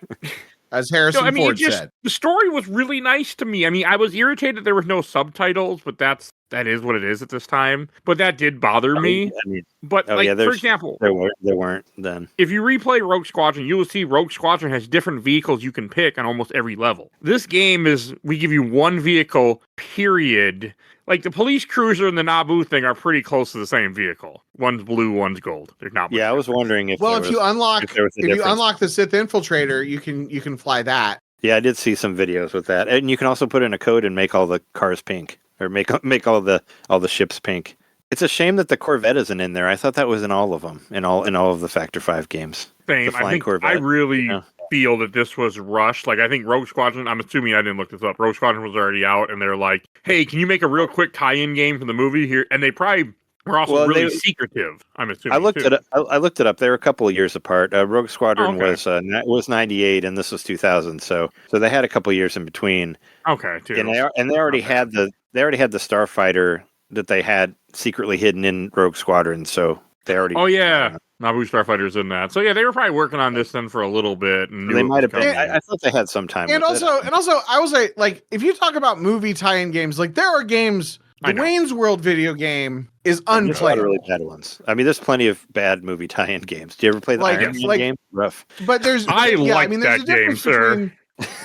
as Harrison Ford said, the story was really nice to me. I mean, I was irritated there was no subtitles, but that's that is what it is at this time. But that did bother me. I mean, but for example, there weren't then. If you replay Rogue Squadron, you will see Rogue Squadron has different vehicles you can pick on almost every level. This game we give you one vehicle, period. Like the police cruiser and the Naboo thing are pretty close to the same vehicle. One's blue, one's gold. There's not. Yeah, I was wondering if. Well, if you unlock the Sith Infiltrator, you can fly that. Yeah, I did see some videos with that, and you can also put in a code and make all the cars pink, or make all the ships pink. It's a shame that the Corvette isn't in there. I thought that was in all of them, in all of the Factor 5 games. Same. I really feel that this was rushed. Like, I think Rogue Squadron, I'm assuming I didn't look this up. Rogue Squadron was already out, and they're like, hey, can you make a real quick tie-in game for the movie here? And they probably were also really secretive, I'm assuming. I looked it up. They were a couple of years apart. Rogue Squadron was 98, and this was 2000. So they had a couple of years in between. Okay, too. And they already had the Starfighter that they had secretly hidden in Rogue Squadron. So they already. Oh yeah. Naboo Starfighter's in that. So yeah, they were probably working on this then for a little bit. And they might have been. I thought they had some time. And also, I will say, like, if you talk about movie tie-in games, like there are games. The Wayne's World video game is unplayable. Really bad ones. I mean, there's plenty of bad movie tie-in games. Do you ever play the Iron Man game? Rough. But there's that game, sir.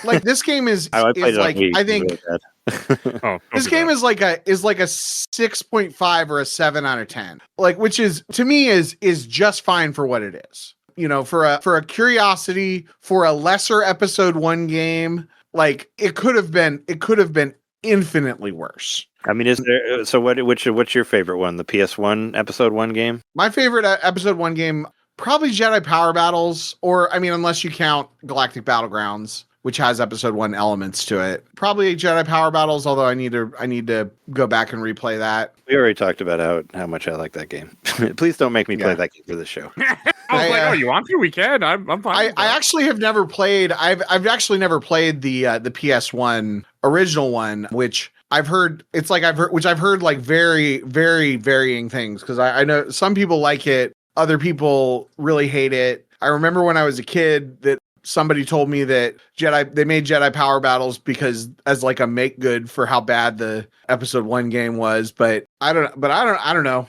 Like this game is I think this game is like a 6.5 or a 7 out of 10. Like, which is to me is just fine for what it is. You know, for a curiosity, for a lesser episode 1 game, like it could have been infinitely worse. I mean, is there? So what's your favorite one? The PS1 episode 1 game? My favorite episode 1 game, probably Jedi Power Battles, or I mean, unless you count Galactic Battlegrounds, which has episode 1 elements to it. Probably Jedi Power Battles, although I need to go back and replay that. We already talked about how much I like that game. Please don't make me play that game for the show. I was like, oh, you want to? We can. I'm fine. I actually have never played. I've actually never played the PS1 original one, which I've heard like very, very varying things, because I know some people like it, other people really hate it. I remember when I was a kid that somebody told me that they made Jedi Power Battles because as like a make good for how bad the episode 1 game was, but I don't know.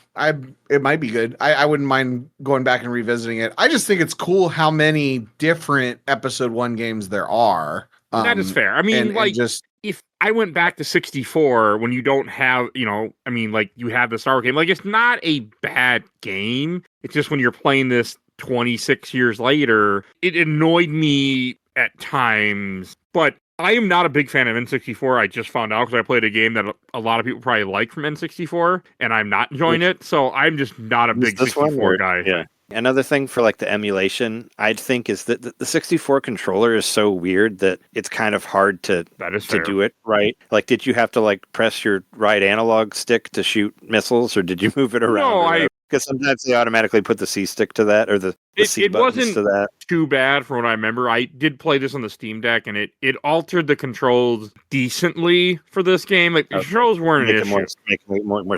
It might be good. I wouldn't mind going back and revisiting it. I just think it's cool how many different episode 1 games there are. That is fair. I mean, if I went back to 64 when you don't have, I mean, like you have the Star Wars game, like it's not a bad game. It's just when you're playing this 26 years later, it annoyed me at times, but I am not a big fan of N64. I just found out because I played a game that a lot of people probably like from N64, and I'm not enjoying it. So I'm just not a big 64 guy. Yeah. Another thing for like the emulation, I'd think, is that the 64 controller is so weird that it's kind of hard to do it right. Like, did you have to like press your right analog stick to shoot missiles, or did you move it around? No, because sometimes they automatically put the C stick to that, or the C buttons to that. It wasn't too bad from what I remember. I did play this on the Steam Deck, and it altered the controls decently for this game. Like, the controls weren't an issue.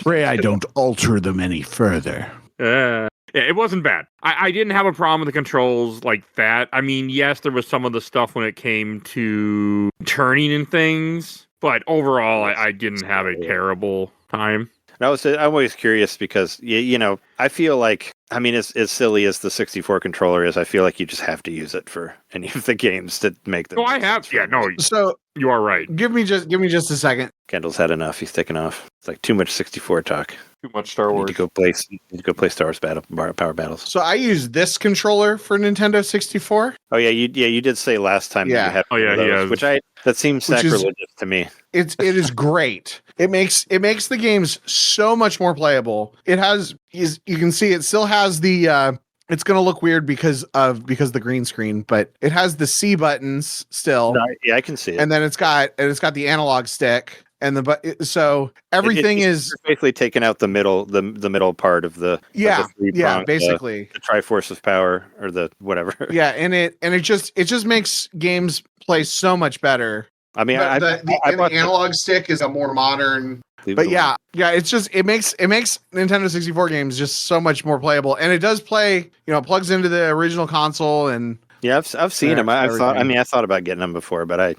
Pray I don't alter them any further. Yeah, it wasn't bad. I didn't have a problem with the controls like that. I mean, yes, there was some of the stuff when it came to turning and things, but overall, I didn't have a terrible time. I'm always curious because, I feel like, I mean, as silly as the 64 controller is, I feel like you just have to use it for any of the games to make them. No, I have. Yeah, no. So you are right. Give me just a second. Kendall's had enough. He's taken off. It's like too much 64 talk. Too much Star Wars. You need to go play Star Wars Power Battles. So I use this controller for Nintendo 64. Oh yeah, you did say last time that you had those, that seems sacrilegious to me. It is great. It makes the games so much more playable. You can see it still has the it's going to look weird because of the green screen, but it has the C buttons still. Yeah, I can see it. And then it's got the analog stick. And so everything is basically taking out the middle part of the basically the Triforce of Power, or the whatever. Yeah, and it just makes games play so much better. I mean, the analog stick is a more modern. But yeah, it makes Nintendo 64 games just so much more playable, and it does play. It plugs into the original console and. Yeah, I've seen them. I thought about getting them before, but I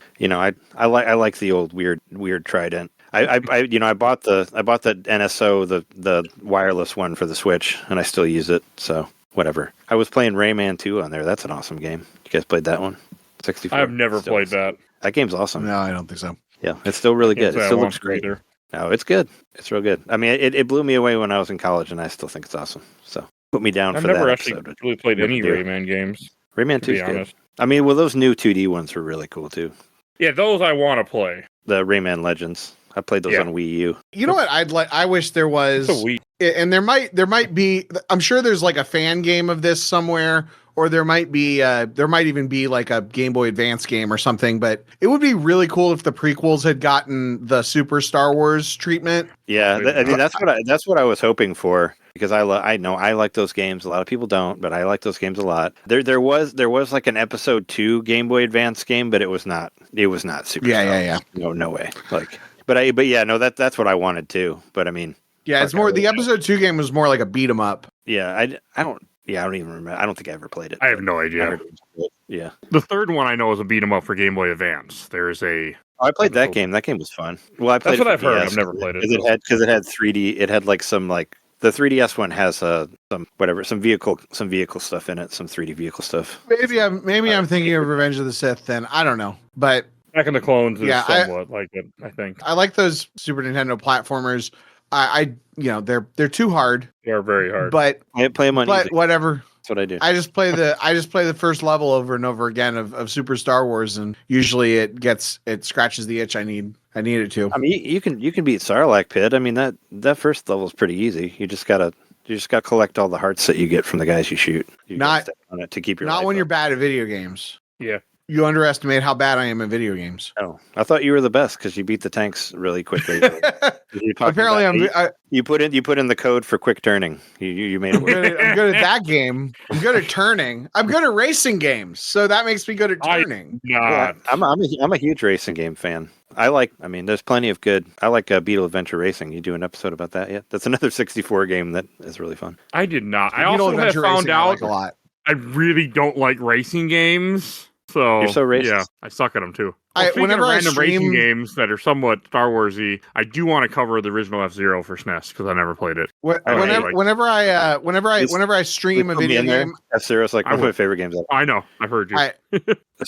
like the old weird Trident. I bought the NSO, the wireless one for the Switch, and I still use it. So whatever. I was playing Rayman 2 on there. That's an awesome game. You guys played that one? 64. I've never played that. That game's awesome. No, I don't think so. Yeah, it's still really good. It still looks great. Either. No, it's good. It's real good. I mean, it blew me away when I was in college, and I still think it's awesome. So put me down for that. I've never actually really played any Rayman games. Rayman 2 is good. I mean, well, those new 2D ones were really cool too. Yeah, those I want to play. The Rayman Legends. I played those on Wii U. You know what? I wish there was. It's a Wii. And there might be. I'm sure there's like a fan game of this somewhere, or there might even be like a Game Boy Advance game or something. But it would be really cool if the prequels had gotten the Super Star Wars treatment. Yeah, I mean that's what I was hoping for. Because I know I like those games. A lot of people don't, but I like those games a lot. There was like an episode 2 Game Boy Advance game, but it was not super. Yeah. No way. But yeah, no, that's what I wanted too. But I mean, yeah, it's more the episode 2 game was more like a beat 'em up. Yeah, I don't even remember. I don't think I ever played it. I have no idea. Yeah, the third one I know is a beat 'em up for Game Boy Advance. There's a. I played that game. That game was fun. Well, I played. That's what I've heard. I've never played it because it had 3D. It had like some like. The 3DS one has some vehicle stuff in it, some 3D vehicle stuff. Maybe I'm thinking of Revenge of the Sith. Then I don't know, but Attack of the Clones is somewhat like it. I think I like those Super Nintendo platformers. They're too hard. They're very hard. But I play them on easy. Whatever. That's what I do. I just play the first level over and over again of Super Star Wars, and usually it scratches the itch I need it to. I mean, you can beat Sarlacc Pit. I mean that first level is pretty easy. You just gotta collect all the hearts that you get from the guys you shoot. Not on it to keep your. Not when up. you're bad at video games. Yeah. You underestimate how bad I am at video games. Oh, I thought you were the best because you beat the tanks really quickly. Apparently, you put in the code for quick turning. You made it work. I'm good at that game. I'm good at turning. I'm good at racing games, so that makes me good at turning. I'm a huge racing game fan. There's plenty of good. I like Beetle Adventure Racing. You do an episode about that yet? That's another 64 game that is really fun. I did not. I also have found out a lot. I really don't like racing games. So you're so racist. Yeah, I suck at them too. Whenever random racing games that are somewhat Star Warsy, I do want to cover the original F-Zero for SNES because I never played it. Whenever I stream a video game, F-Zero is like one of my favorite games ever. I know, I've heard you.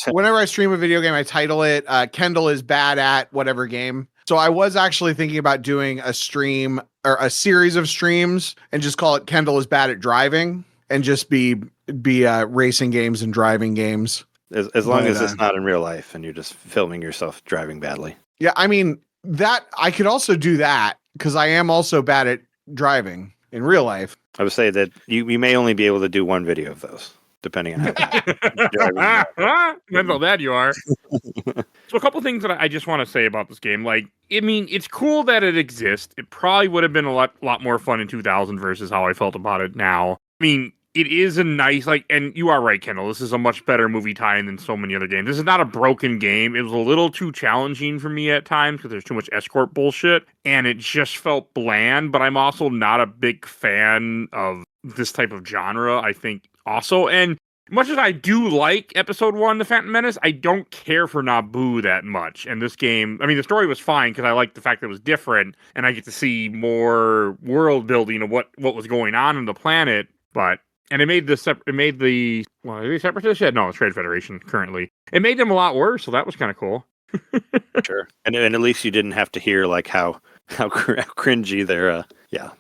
Whenever I stream a video game, I title it "Kendall is bad at whatever game." So I was actually thinking about doing a stream or a series of streams and just call it "Kendall is bad at driving" and just be racing games and driving games. As long as it's not in real life and you're just filming yourself driving badly. Yeah, I mean, that I could also do that because I am also bad at driving in real life. I would say that you may only be able to do one video of those, depending on how bad depends how bad you are. So a couple things that I just want to say about this game. Like, I mean, it's cool that it exists. It probably would have been a lot more fun in 2000 versus how I felt about it now. I mean, it is a nice, and you are right, Kendall, this is a much better movie tie-in than so many other games. This is not a broken game. It was a little too challenging for me at times because there's too much escort bullshit, and it just felt bland, but I'm also not a big fan of this type of genre, I think, also. And much as I do like Episode 1, The Phantom Menace, I don't care for Naboo that much. And this game, I mean, the story was fine because I liked the fact that it was different, and I get to see more world building of what was going on the planet, but... And it made the Separatists? Yeah, no, it's Trade Federation currently. It made them a lot worse, so that was kind of cool. Sure. And at least you didn't have to hear like how cringy they're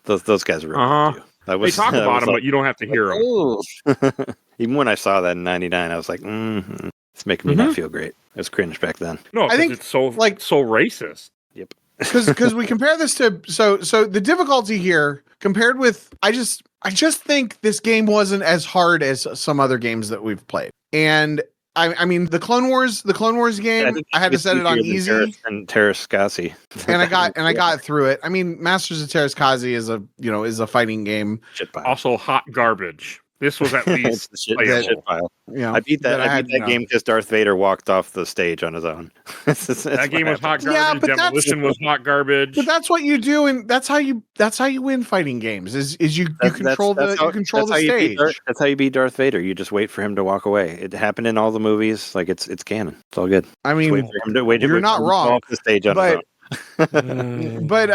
those guys are really they talk about them, but you don't have to hear them. Even when I saw that in '99, I was like, it's making me not feel great. It was cringe back then. No, I think it's so racist. Yep. Because we compare this to so the difficulty here compared with I just think this game wasn't as hard as some other games that we've played. And I mean the Clone Wars game, I had to set it on easy. And Terrascasi. And I got through it. I mean, Masters of Terrascasi is a fighting game. Also hot garbage. This was at least shit pile. Yeah, I beat that game because Darth Vader walked off the stage on his own. That game was hot garbage. Yeah, but Demolition was hot garbage. But that's what you do, and that's how you win fighting games. Is you control the stage. That's how you beat Darth Vader. You just wait for him to walk away. It happened in all the movies. Like it's canon. It's all good. I mean, you're not wrong. Off the stage on his own. But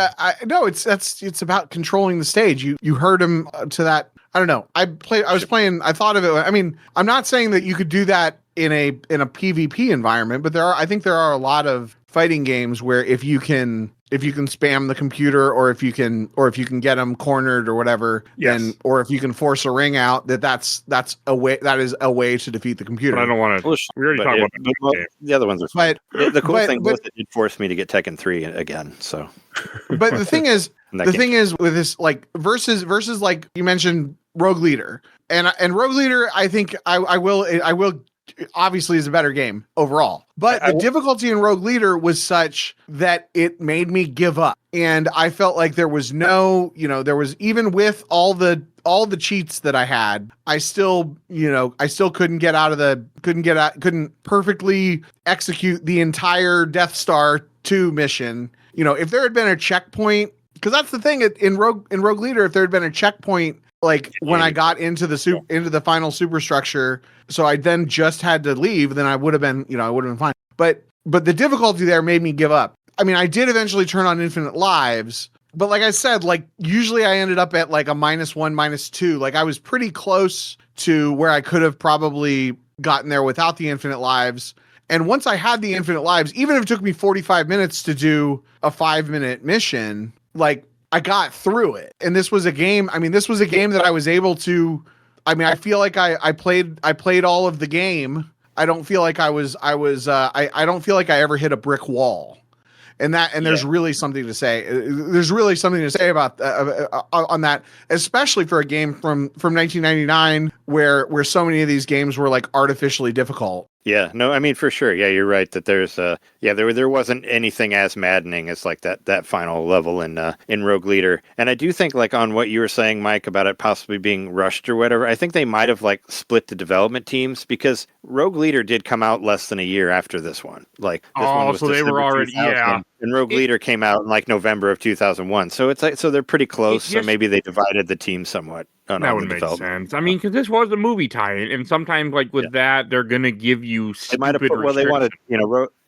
no, it's about controlling the stage. You heard him to that. I don't know. I was playing. I thought of it. I mean, I'm not saying that you could do that in a PvP environment, but I think there are a lot of fighting games where if you can spam the computer, or if you can get them cornered or whatever, then, or if you can force a ring out, that's a way. That is a way to defeat the computer. But I don't want to. We already talked about the other ones are fine. The cool thing was it did force me to get Tekken 3 again. So, but the thing is with this, like, versus like you mentioned, Rogue Leader and Rogue Leader, I think I will obviously is a better game overall, but the difficulty in Rogue Leader was such that it made me give up. And I felt like there was no, there was, even with all the cheats that I had, I still couldn't perfectly execute the entire Death Star 2 mission. If there had been a checkpoint, because that's the thing in Rogue Leader, if there had been a checkpoint, like when I got into the final superstructure, so I then just had to leave, then I would have been fine. But the difficulty there made me give up. I mean, I did eventually turn on infinite lives, but like I said, like usually I ended up at like a -1, -2. Like I was pretty close to where I could have probably gotten there without the infinite lives. And once I had the infinite lives, even if it took me 45 minutes to do a 5-minute mission, like I got through it. And this was a game that I was able to, I feel like I played all of the game. I don't feel like I don't feel like I ever hit a brick wall. And there's really something to say. There's really something to say about on that, especially for a game from 1999 where so many of these games were like artificially difficult. Yeah, no, I mean, for sure. Yeah, you're right that there's there wasn't anything as maddening as like that final level in Rogue Leader. And I do think, like, on what you were saying, Mike, about it possibly being rushed or whatever, I think they might have like split the development teams, because Rogue Leader did come out less than a year after this one. Like, this one was so they were already, and Rogue Leader came out in like November of 2001. So it's like, so they're pretty close. So maybe they divided the team somewhat. That would make sense. I mean, because this was a movie tie-in, and sometimes, like with that, they're gonna give you stupid. They might have put, they wanted,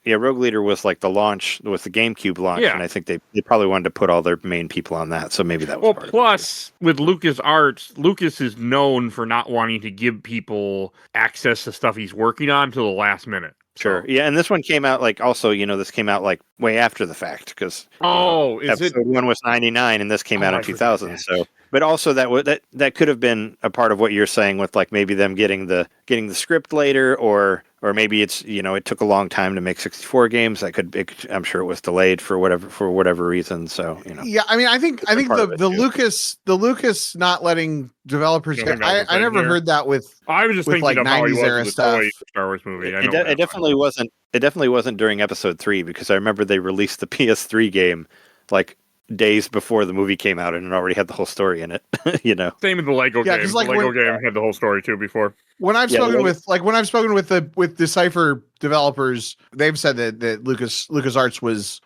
Rogue Leader was like the launch, was the GameCube launch, and I think they probably wanted to put all their main people on that. So maybe that was part plus of it. With LucasArts, Lucas is known for not wanting to give people access to stuff he's working on till the last minute. Sure. So. Yeah, and this one came out like also, this came out like way after the fact, because episode 1 was 99 and this came out in 2000. So, but also that could have been a part of what you're saying with like maybe them getting the script later, or maybe it's it took a long time to make 64 games. I'm sure it was delayed for whatever reason. So yeah, I mean, I think the Lucas not letting developers. I never heard that with. I was just thinking like of how he 90s era was stuff. The Star Wars movie. It definitely wasn't. It definitely wasn't during episode 3, because I remember they released the PS3 game like days before the movie came out, and it already had the whole story in it. Same with the Lego game. Because like the Lego game had the whole story too before. When I've spoken with Decipher developers, they've said that LucasArts was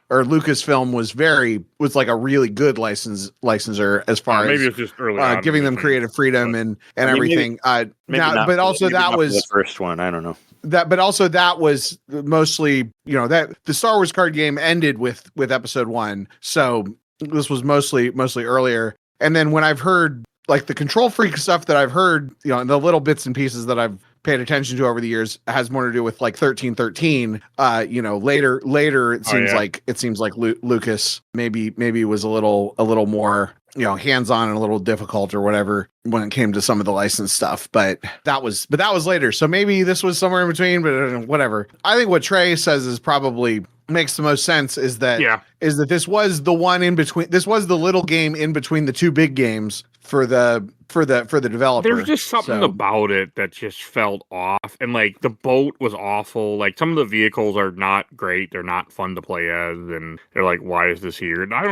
like a really good licensor as far as maybe it's just early giving them creative freedom and everything. But also that was the first one. I don't know. But also that was mostly, that the Star Wars card game ended with episode 1. So this was mostly earlier. And then when I've heard like the Control Freak stuff that I've heard, the little bits and pieces that I've paid attention to over the years has more to do with like 1313. Later it seems like Lucas maybe was a little more hands-on and a little difficult or whatever when it came to some of the licensed stuff, but that was later. So maybe this was somewhere in between, but whatever. I think what Trey says is probably makes the most sense is that this was the one in between. This was the little game in between the two big games for the developer. There's just something about it that just felt off, and like the boat was awful. Like some of the vehicles are not great. They're not fun to play as, and they're like, why is this here? And I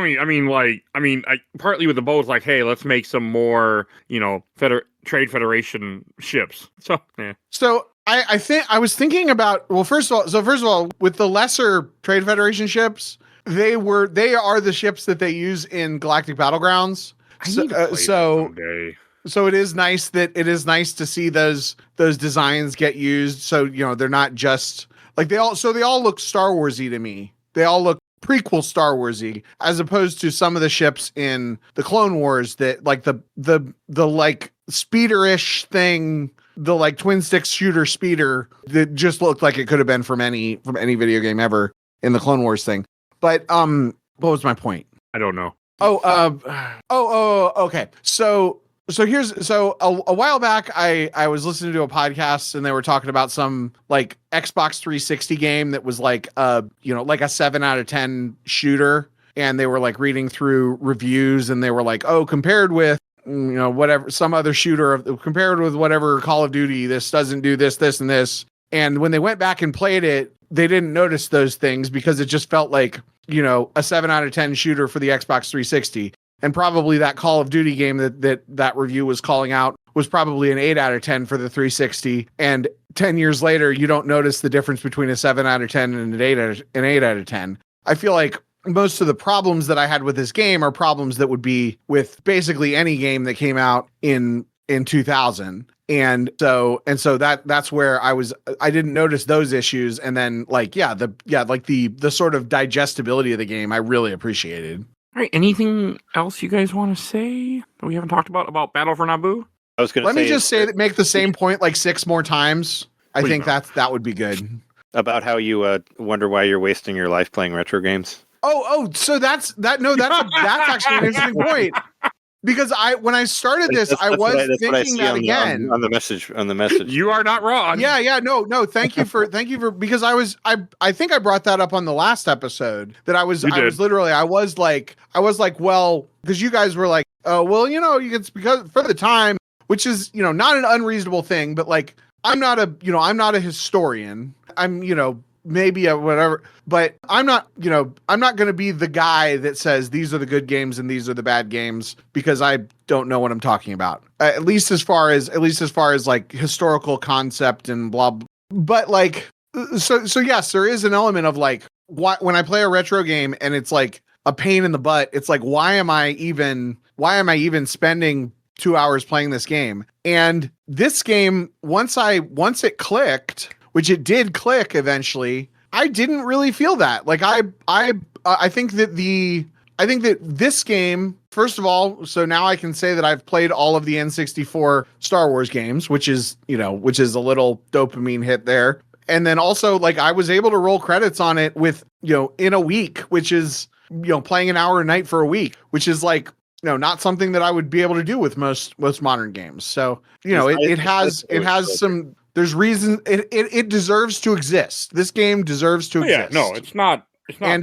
partly with the boat, it's like, hey, let's make some more, Trade Federation ships. So yeah. So I think I was thinking about, first of all, with the lesser Trade Federation ships, they are the ships that they use in Galactic Battlegrounds. So it is nice to see those designs get used. So they're not just like they all look Star Warsy to me. They all look prequel Star Warsy, as opposed to some of the ships in the Clone Wars that like the like speeder-ish thing, the like twin stick shooter speeder that just looked like it could have been from any video game ever in the Clone Wars thing. But what was my point? I don't know. Okay. So a while back, I was listening to a podcast and they were talking about some like Xbox 360 game that was like like a 7 out of 10 shooter, and they were like reading through reviews and they were like, oh, compared with whatever some other shooter, compared with whatever Call of Duty, this doesn't do this, and this. And when they went back and played it, they didn't notice those things because it just felt like a 7 out of 10 shooter for the Xbox 360. And probably that Call of Duty game that review was calling out was probably an 8 out of 10 for the 360. And 10 years later, you don't notice the difference between a 7 out of 10 and an 8 out of 10. I feel like most of the problems that I had with this game are problems that would be with basically any game that came out in 2000. And so that's where I didn't notice those issues. And then the sort of digestibility of the game, I really appreciated. All right. Anything else you guys want to say that we haven't talked about Battle for Naboo? I was going to let me just say that make the same point like 6 more times. I think that would be good. About how you wonder why you're wasting your life playing retro games. So that's actually an interesting point. Because when I started this, I was thinking that again on the message. You are not wrong. Yeah. No. Thank you for because I think I brought that up on the last episode that I was like, well, because you guys were like, oh, well, it's because for the time, which is, not an unreasonable thing, but like, I'm not a historian. I'm, maybe a whatever, but I'm not going to be the guy that says these are the good games and these are the bad games because I don't know what I'm talking about. At least as far as like historical concept and blah, blah. But like, so yes, there is an element of like, when I play a retro game and it's like a pain in the butt, it's like, why am I even spending 2 hours playing this game? And this game, once it clicked, which it did click eventually, I didn't really feel that. Like I think that this game, first of all, so now I can say that I've played all of the N64 Star Wars games, which is a little dopamine hit there. And then also like I was able to roll credits on it with, in a week, which is, playing an hour a night for a week, which is like, not something that I would be able to do with most modern games. So, it has some, there's reason it deserves to exist. This game deserves to exist. Yeah, no, it's not. It's not. I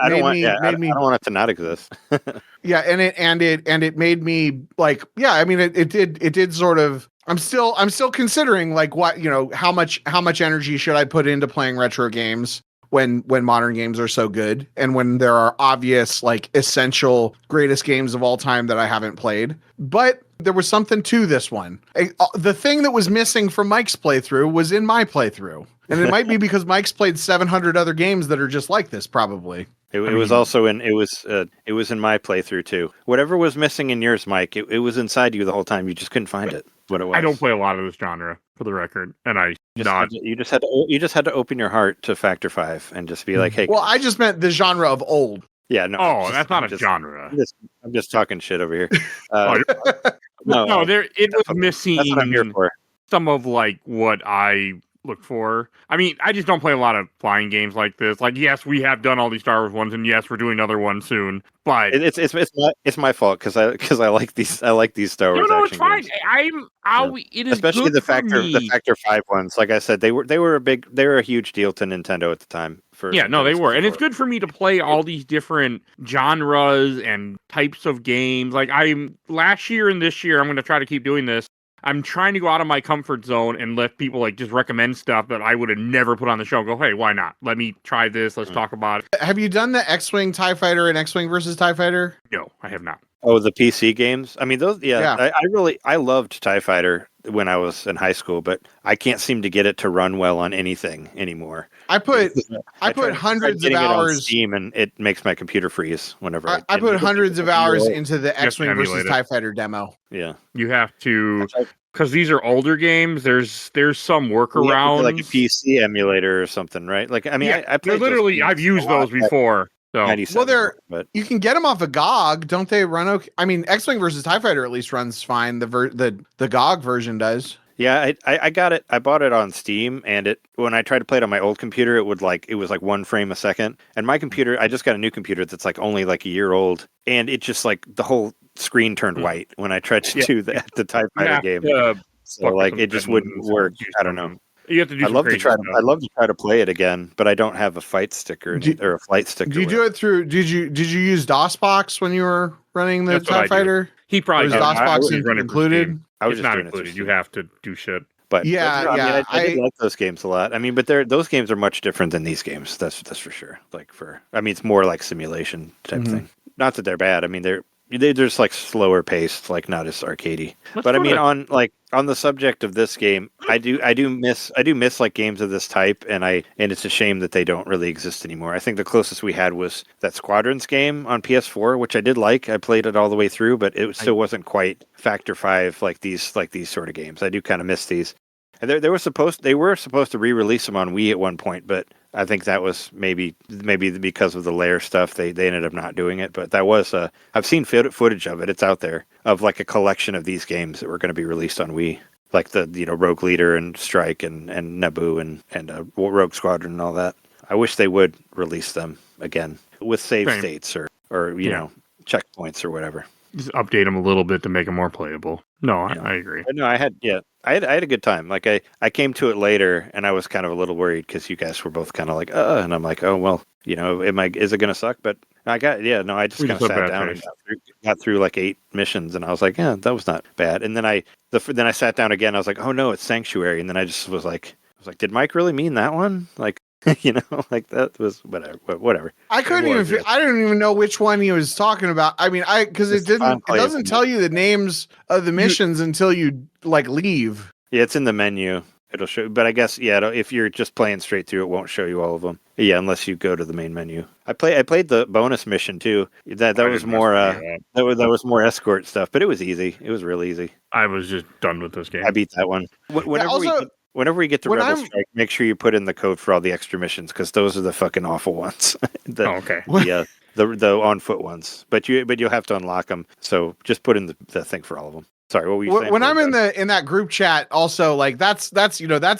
don't want it to not exist. Yeah, and it made me like, yeah. I mean, it did sort of. I'm still considering like what how much energy should I put into playing retro games when modern games are so good and when there are obvious like essential greatest games of all time that I haven't played. But there was something to this one. The thing that was missing from Mike's playthrough was in my playthrough. And it might be because Mike's played 700 other games that are just like this, probably. It was in my playthrough too. Whatever was missing in yours, Mike, it was inside you the whole time. You just couldn't find it. What it was. I don't play a lot of this genre, for the record, and you just had to open your heart to Factor 5 and just be like, hey. Well, I just meant the genre of old. Yeah, no. Oh, that's not a genre. I'm just talking shit over here. It was missing. That's what I'm here for. Some of like what I look for. I mean, I just don't play a lot of flying games like this. Like, yes, we have done all these Star Wars ones, and yes, we're doing another one soon. But it's my fault because I like these Star Wars. No, it's fine. Games. It is especially good the for Factor 5 ones. Like I said, they were a huge deal to Nintendo at the time. They were, and it's good for me to play all these different genres and types of games. Like last year and this year, I'm going to try to keep doing this. I'm trying to go out of my comfort zone and let people like just recommend stuff that I would have never put on the show. Go, hey, why not? Let me try this. Let's talk about it. Have you done the X-Wing TIE Fighter and X-Wing versus TIE Fighter? No, I have not. Oh, the PC games? I mean, those, yeah. I loved TIE Fighter when I was in high school, but I can't seem to get it to run well on anything anymore. I put hundreds of hours on Steam, and it makes my computer freeze whenever I put hundreds of hours into the X-Wing versus TIE Fighter demo. Yeah, you have to because these are older games. There's some workarounds, like a PC emulator or something, right? Like, I mean, yeah, I played literally. I've used those before. So. 97, Well, but you can get them off a GOG, don't they run okay? I mean, X-Wing versus TIE Fighter at least runs fine. The GOG version does. yeah, I got it. I bought it on Steam, and when I tried to play it on my old computer, it was like 1 frame a second. And my computer, I just got a new computer that's like only like a year old, and it just like the whole screen turned white when I tried to do the TIE Fighter game. So like it just wouldn't work. I don't know. You have to do. I'd love to try to play it again, but I don't have a fight sticker or a flight sticker. Did you do it through? Did you use DOSBox when you were running the TIE Fighter? He probably was DOSBox included. I was it's just not doing included. You have to do shit. But yeah, I did like those games a lot. I mean, but those games are much different than these games. That's for sure. It's more like simulation type thing. Not that they're bad. I mean, they're just like slower paced, like not as arcadey. But I mean, on the subject of this game, I do miss like games of this type, and it's a shame that they don't really exist anymore. I think the closest we had was that Squadrons game on PS4, which I did like. I played it all the way through, but it still wasn't quite Factor 5 like these sort of games. I do kind of miss these. And they were supposed to re-release them on Wii at one point, but I think that was maybe because of the layer stuff they ended up not doing it. But that was I've seen footage of it. It's out there of like a collection of these games that were going to be released on Wii, like the Rogue Leader and Strike and Naboo and Rogue Squadron and all that. I wish they would release them again with save states or checkpoints or whatever. Just update them a little bit to make them more playable. No, I agree. But no, I had a good time. Like I came to it later, and I was kind of a little worried because you guys were both kind of like, and I'm like, oh well, is it gonna suck? But I just kind of sat down and got through like 8 missions, and I was like, yeah, that was not bad. And then I sat down again. I was like, oh no, it's Sanctuary, and then I just was like, did Mike really mean that one? Like. Like that was whatever. I couldn't even. I don't even know which one he was talking about. I mean, because it doesn't tell you the names of the missions until you like leave. Yeah, it's in the menu. It'll show, but I guess if you're just playing straight through, it won't show you all of them. Yeah, unless you go to the main menu. I played the bonus mission too. That was more that was more escort stuff, but it was easy. It was real easy. I was just done with this game. I beat that one. Whenever we get to Rebel Strike, make sure you put in the code for all the extra missions because those are the fucking awful ones. Okay. The on foot ones, but you'll have to unlock them. So just put in the thing for all of them. Sorry, what were you saying? When I'm in that group chat, also like that's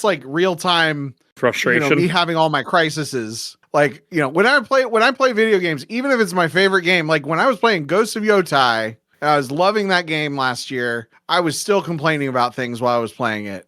like real time frustration. Me having all my crises. Like when I play video games, even if it's my favorite game, like when I was playing Ghosts of Yotai, and I was loving that game last year, I was still complaining about things while I was playing it.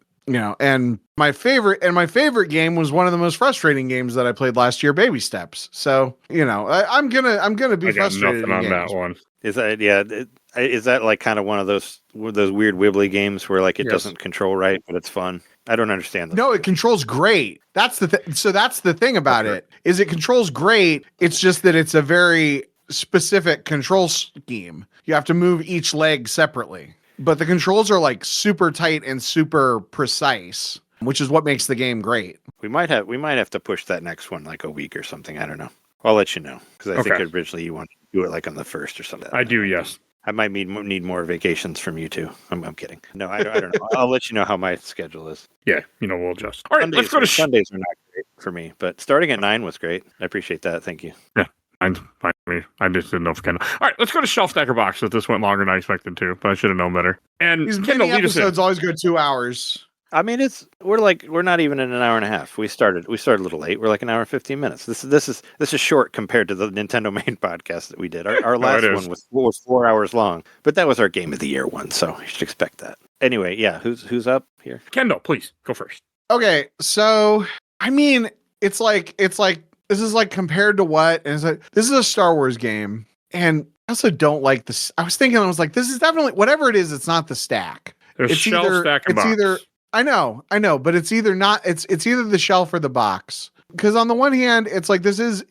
And my favorite game was one of the most frustrating games that I played last year, Baby Steps. So, I'm gonna be frustrated on that one. Is that like kind of one of those weird wibbly games where like it doesn't control right, but it's fun? I don't understand. No, it controls great. That's so that's the thing about it is it controls great. It's just that it's a very specific control scheme. You have to move each leg separately. But the controls are like super tight and super precise, which is what makes the game great. We might have to push that next one like a week or something. I don't know. I'll let you know because I think originally you wanted to do it like on the 1st or something. I do, yes. I might need more vacations from you too. I'm kidding. No, I don't know. I'll let you know how my schedule is. Yeah, we'll adjust. All right, let's go to Sundays are not great for me, but starting at 9 was great. I appreciate that. Thank you. Yeah. Fine for me. I just didn't know if Kendall. All right, let's go to Shelf Stacker Box. That this went longer than I expected to, but I should have known better. And these Kendall, lead us in. Episodes always go 2 hours. I mean, we're not even in an hour and a half. We started a little late. We're like an hour and 15 minutes. This is short compared to the Nintendo Main podcast that we did. Our last one was 4 hours long, but that was our Game of the Year one, so you should expect that. Anyway, yeah, who's up here? Kendall, please go first. Okay, so I mean, it's like this is like compared to what? And it's like this is a Star Wars game, and I also don't like this. I was like, this is definitely whatever it is. It's not the stack. There's it's Shelf Stacker Box. Either I know, but it's either not. It's either the shelf or the box. Because on the one hand, it's like this is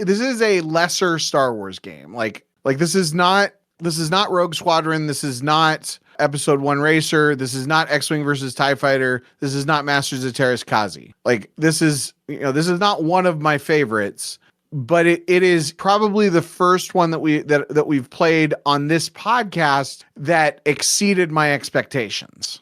a lesser Star Wars game. Like this is not Rogue Squadron. This is not Episode 1 Racer. This is not X-Wing versus TIE Fighter. This is not Masters of Teräs Kazi. Like this is not one of my favorites, but it is probably the first one that we've played on this podcast that exceeded my expectations.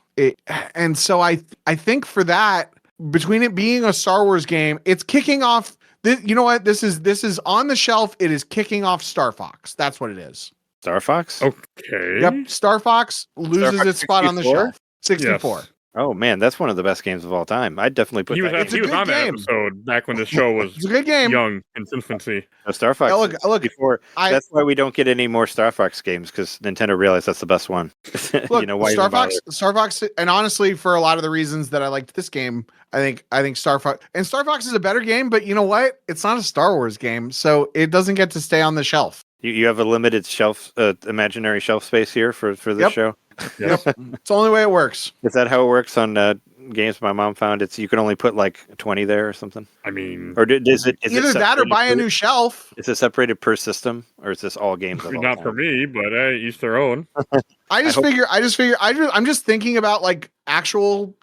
And so I think for that, between it being a Star Wars game, it's kicking off. You know what? This is on the shelf. It is kicking off Star Fox. That's what it is. Star Fox? Okay. Yep. Star Fox loses Fox its spot on the 64? shelf. 64. Yes. Oh man, that's one of the best games of all time. I'd definitely put He was, that. he was good on that game. episode back when the show was It's a good game. young in its infancy. No, Star Fox. Look, before. That's why we don't get any more Star Fox games because Nintendo realized that's the best one. Look, you know why? Star Fox, and honestly, for a lot of the reasons that I liked this game, I think Star Fox is a better game. But you know what? It's not a Star Wars game, so it doesn't get to stay on the shelf. You have a limited shelf, imaginary shelf space here for this show. Yep, it's the only way it works. Is that how it works on games my mom found? It's you can only put like 20 there or something. I mean, or is it either that or buy a new shelf? Is it separated per system, or is this all games? not for me, but each their own. I'm just thinking about like actual,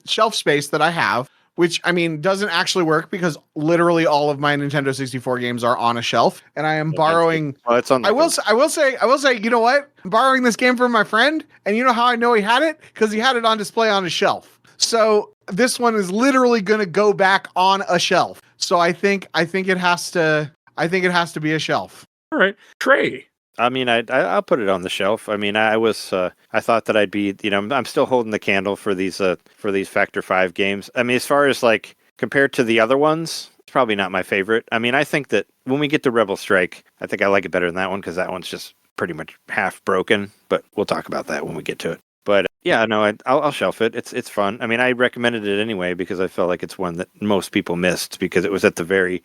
shelf space that I have, which I mean doesn't actually work because literally all of my Nintendo 64 games are on a shelf, and I am borrowing. Well, it's on. I will say, you know what? I'm borrowing this game from my friend, and you know how I know he had it? Because he had it on display on his shelf. So this one is literally going to go back on a shelf. So I think it has to be a shelf. All right, Trey. I mean, I'll put it on the shelf. I mean, I thought that I'd be, I'm still holding the candle for these Factor 5 games. I mean, as far as like compared to the other ones, it's probably not my favorite. I mean, I think that when we get to Rebel Strike, I think I like it better than that one because that one's just pretty much half broken. But we'll talk about that when we get to it. But yeah, no, I'll shelf it. It's fun. I mean, I recommended it anyway because I felt like it's one that most people missed because it was at the very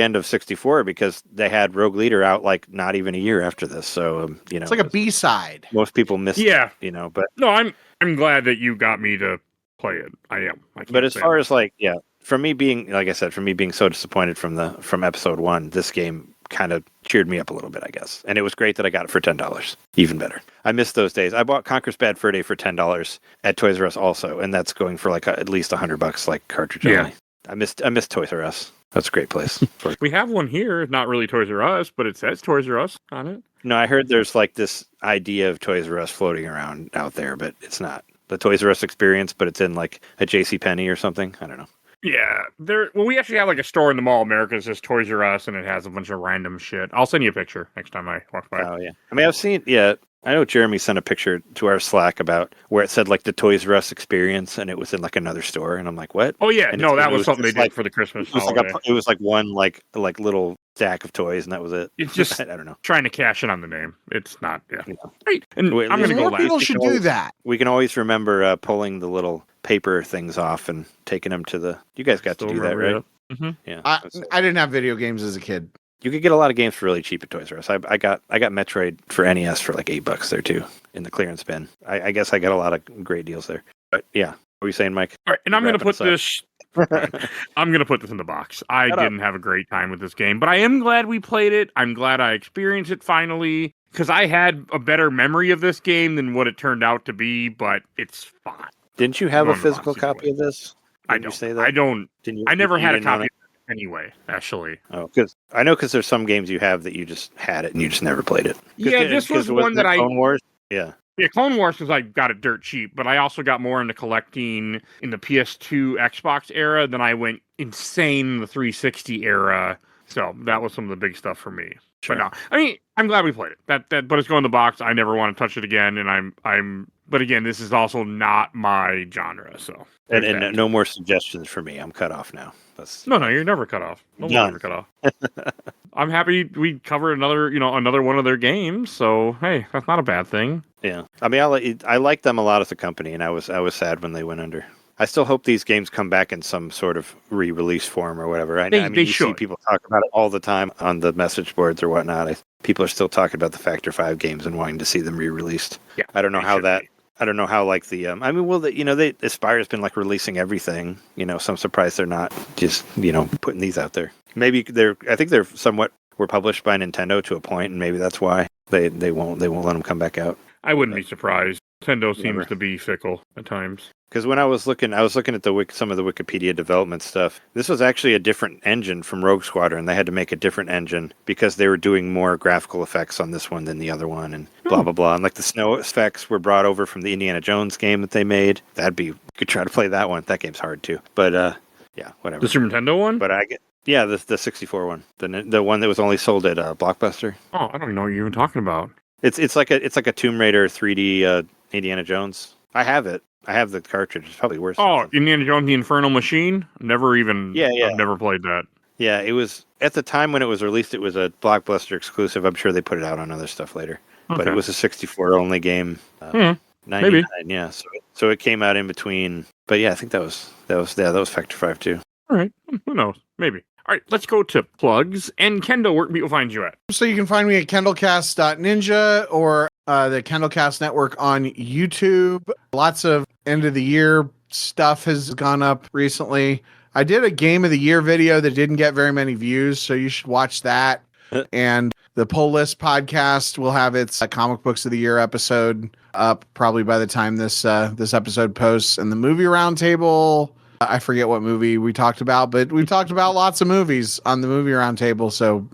end of 64 because they had Rogue Leader out like not even a year after this. So it's like a B-side. Most people missed. Yeah, it, but no, I'm glad that you got me to play it. I am. But as far as like, yeah, for me being so disappointed from episode 1, this game kind of cheered me up a little bit, I guess. And it was great that I got it for $10. Even better. I missed those days. I bought Conker's Bad Fur Day for $10 at Toys R Us also, and that's going for like at least $100 like cartridge only. I missed Toys R Us. That's a great place. We have one here, not really Toys R Us, but it says Toys R Us on it. No, I heard there's like this idea of Toys R Us floating around out there, but it's not the Toys R Us experience, but it's in like a JCPenney or something. I don't know. Yeah, we actually have like a store in the Mall of America that says Toys R Us, and it has a bunch of random shit. I'll send you a picture next time I walk by. Oh yeah, I mean I've seen I know Jeremy sent a picture to our Slack about where it said like the Toys R Us experience, and it was in like another store, and I'm like, what? Oh yeah, and no, that was something they did for the Christmas holiday. It was like one like little stack of toys, and that was it. It's just I don't know, trying to cash in on the name. It's not. Yeah, right. And I'm going to go last. People should do that. We can always remember pulling the little paper things off and taking them to the. You guys got to do that, right? Mm-hmm. Yeah. I didn't have video games as a kid. You could get a lot of games for really cheap at Toys R Us. I got Metroid for NES for like $8 there too in the clearance bin. I guess I got a lot of great deals there. But yeah, what were you saying, Mike? All right, and I'm going to put this. I'm going to put this in the box. I didn't have a great time with this game, but I am glad we played it. I'm glad I experienced it finally because I had a better memory of this game than what it turned out to be. But it's fine. Didn't you have a physical copy of this? I don't. Say that? I don't. I never had a copy. Anyway, actually. Oh, because there's some games you have that you just had it and you just never played it. Yeah, this was one that Clone Wars? Yeah. Yeah, Clone Wars because I got it dirt cheap, but I also got more into collecting in the PS2 Xbox era. Then I went insane in the 360 era. So that was some of the big stuff for me. Sure. But no, I mean, I'm glad we played it. But it's going in the box. I never want to touch it again, and but again, this is also not my genre. So and no more suggestions for me. I'm cut off now. No, you're never cut off. No one's ever cut off. I'm happy we covered another one of their games. So hey, that's not a bad thing. Yeah, I mean, I like them a lot as a company, and I was sad when they went under. I still hope these games come back in some sort of re-release form or whatever. I mean, you see people talk about it all the time on the message boards or whatnot. People are still talking about the Factor 5 games and wanting to see them re-released. Yeah, I don't know how that. I don't know how like the. I mean, they Aspire's been like releasing everything. So I'm surprised they're not just putting these out there. Maybe I think they're somewhat were published by Nintendo to a point, and maybe that's why they won't let them come back out. I wouldn't be surprised. Nintendo seems to be fickle at times. Because when I was looking at some of the Wikipedia development stuff. This was actually a different engine from Rogue Squadron. They had to make a different engine because they were doing more graphical effects on this one than the other one, and blah blah blah. And like the snow effects were brought over from the Indiana Jones game that they made. You could try to play that one. That game's hard too. But yeah, whatever. The Super Nintendo one? But the 64 one, the one that was only sold at Blockbuster. Oh, I don't even know what you're even talking about. It's like a Tomb Raider 3D Indiana Jones. I have it. I have the cartridge. It's probably worse. Oh, Indiana Jones: The Infernal Machine. I've never played that. Yeah, it was at the time when it was released. It was a Blockbuster exclusive. I'm sure they put it out on other stuff later, but it was a 64 only game. 99, maybe. Yeah. So it came out in between. But yeah, I think that was Factor 5 too. All right. Who knows? Maybe. All right, let's go to plugs. And Kendall, where can people find you at? So you can find me at kendallcast.ninja or the Kendallcast Network on YouTube. Lots of end of the year stuff has gone up recently. I did a Game of the Year video that didn't get very many views, so you should watch that. And the Pull List podcast will have its Comic Books of the Year episode up probably by the time this episode posts. And the Movie Roundtable, I forget what movie we talked about, but we've talked about lots of movies on the Movie Roundtable. So,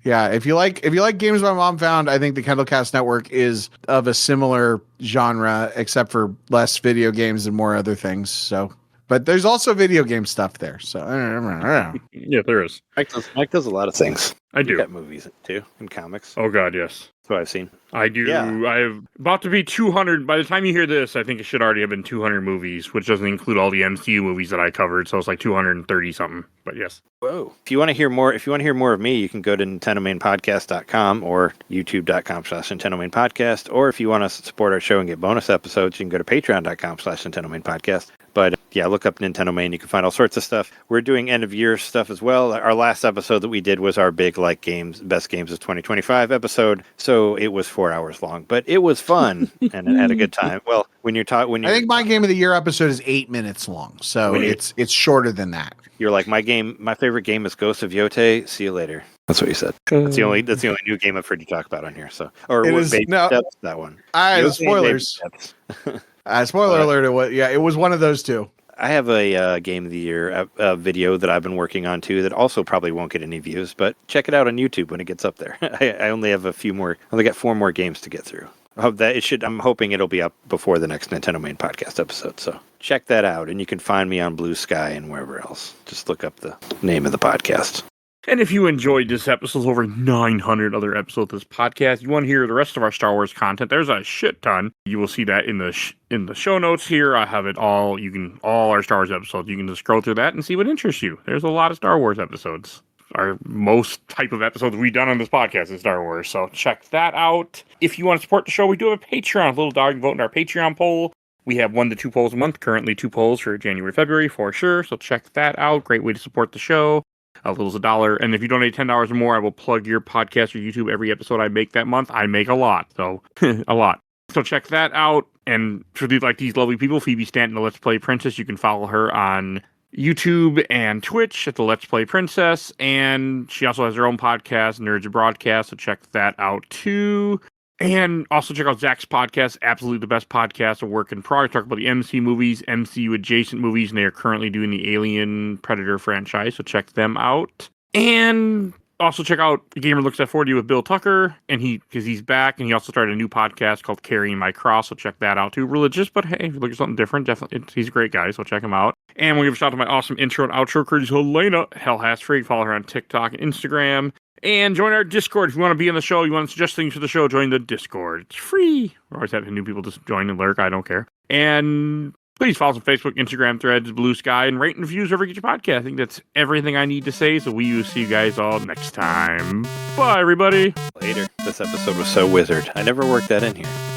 yeah, if you like games my mom found, I think the Kendallcast Network is of a similar genre, except for less video games and more other things. So, but there's also video game stuff there. So, yeah, there is. Mike does a lot of things. I do. You got movies too and comics. Oh God, yes. That's what I've seen. I do. Yeah. I've about to be 200. By the time you hear this, I think it should already have been 200 movies, which doesn't include all the MCU movies that I covered. So it's like 230 something. But yes. Whoa. If you want to hear more of me, you can go to NintendoMainPodcast.com or YouTube.com/NintendoMainPodcast. Or if you want to support our show and get bonus episodes, you can go to Patreon.com/NintendoMainPodcast. But yeah, look up Nintendo Main. You can find all sorts of stuff. We're doing end of year stuff as well. Our last episode that we did was our big best games of 2025 episode. So it was 4 hours long, but it was fun and had a good time. Well, I think my Game of the Year episode is 8 minutes long, so it's shorter than that. You're like, my favorite game is Ghost of Yote. See you later. That's what you said. That's the only new game I've heard you talk about on here. So, that one. Spoilers. Spoiler alert! It was one of those two. I have a Game of the Year video that I've been working on too that also probably won't get any views, but check it out on YouTube when it gets up there. I only have only got 4 more games to get through. I'm hoping it'll be up before the next Nintendo Main Podcast episode. So check that out, and you can find me on Blue Sky and wherever else. Just look up the name of the podcast. And if you enjoyed this episode, over 900 other episodes of this podcast, you want to hear the rest of our Star Wars content, there's a shit ton. You will see that in the show notes here. I have it all. All our Star Wars episodes, you can just scroll through that and see what interests you. There's a lot of Star Wars episodes. Our most type of episodes we've done on this podcast is Star Wars, so check that out. If you want to support the show, we do have a Patreon. Little dog can vote in our Patreon poll. We have 1 to 2 polls a month, currently 2 polls for January, February for sure, so check that out. Great way to support the show. A little is $1. And if you donate $10 or more, I will plug your podcast or YouTube every episode I make that month. I make a lot, so a lot. So check that out. And for these lovely people, Phoebe Stanton, the Let's Play Princess, you can follow her on YouTube and Twitch at the Let's Play Princess. And she also has her own podcast, Nerds Broadcast, so check that out too. And also check out Zach's podcast, absolutely the best podcast of work in progress. Talk about the MC movies, MCU adjacent movies, and they are currently doing the Alien Predator franchise, so check them out. And also check out Gamer Looks at 40 with Bill Tucker, and because he's back, and he also started a new podcast called Carrying My Cross, so check that out too. Religious, but hey, if you look at something different, definitely, he's a great guy, so check him out. And we'll give a shout out to my awesome intro and outro courtesy Helena, Hell Has Free. Follow her on TikTok and Instagram. And join our Discord. If you want to be on the show, you want to suggest things for the show, join the Discord. It's free. We're always having new people just join and lurk. I don't care. And please follow us on Facebook, Instagram, Threads, Blue Sky, and rate and reviews wherever you get your podcast. I think that's everything I need to say. So we will see you guys all next time. Bye, everybody. Later. This episode was so wizard. I never worked that in here.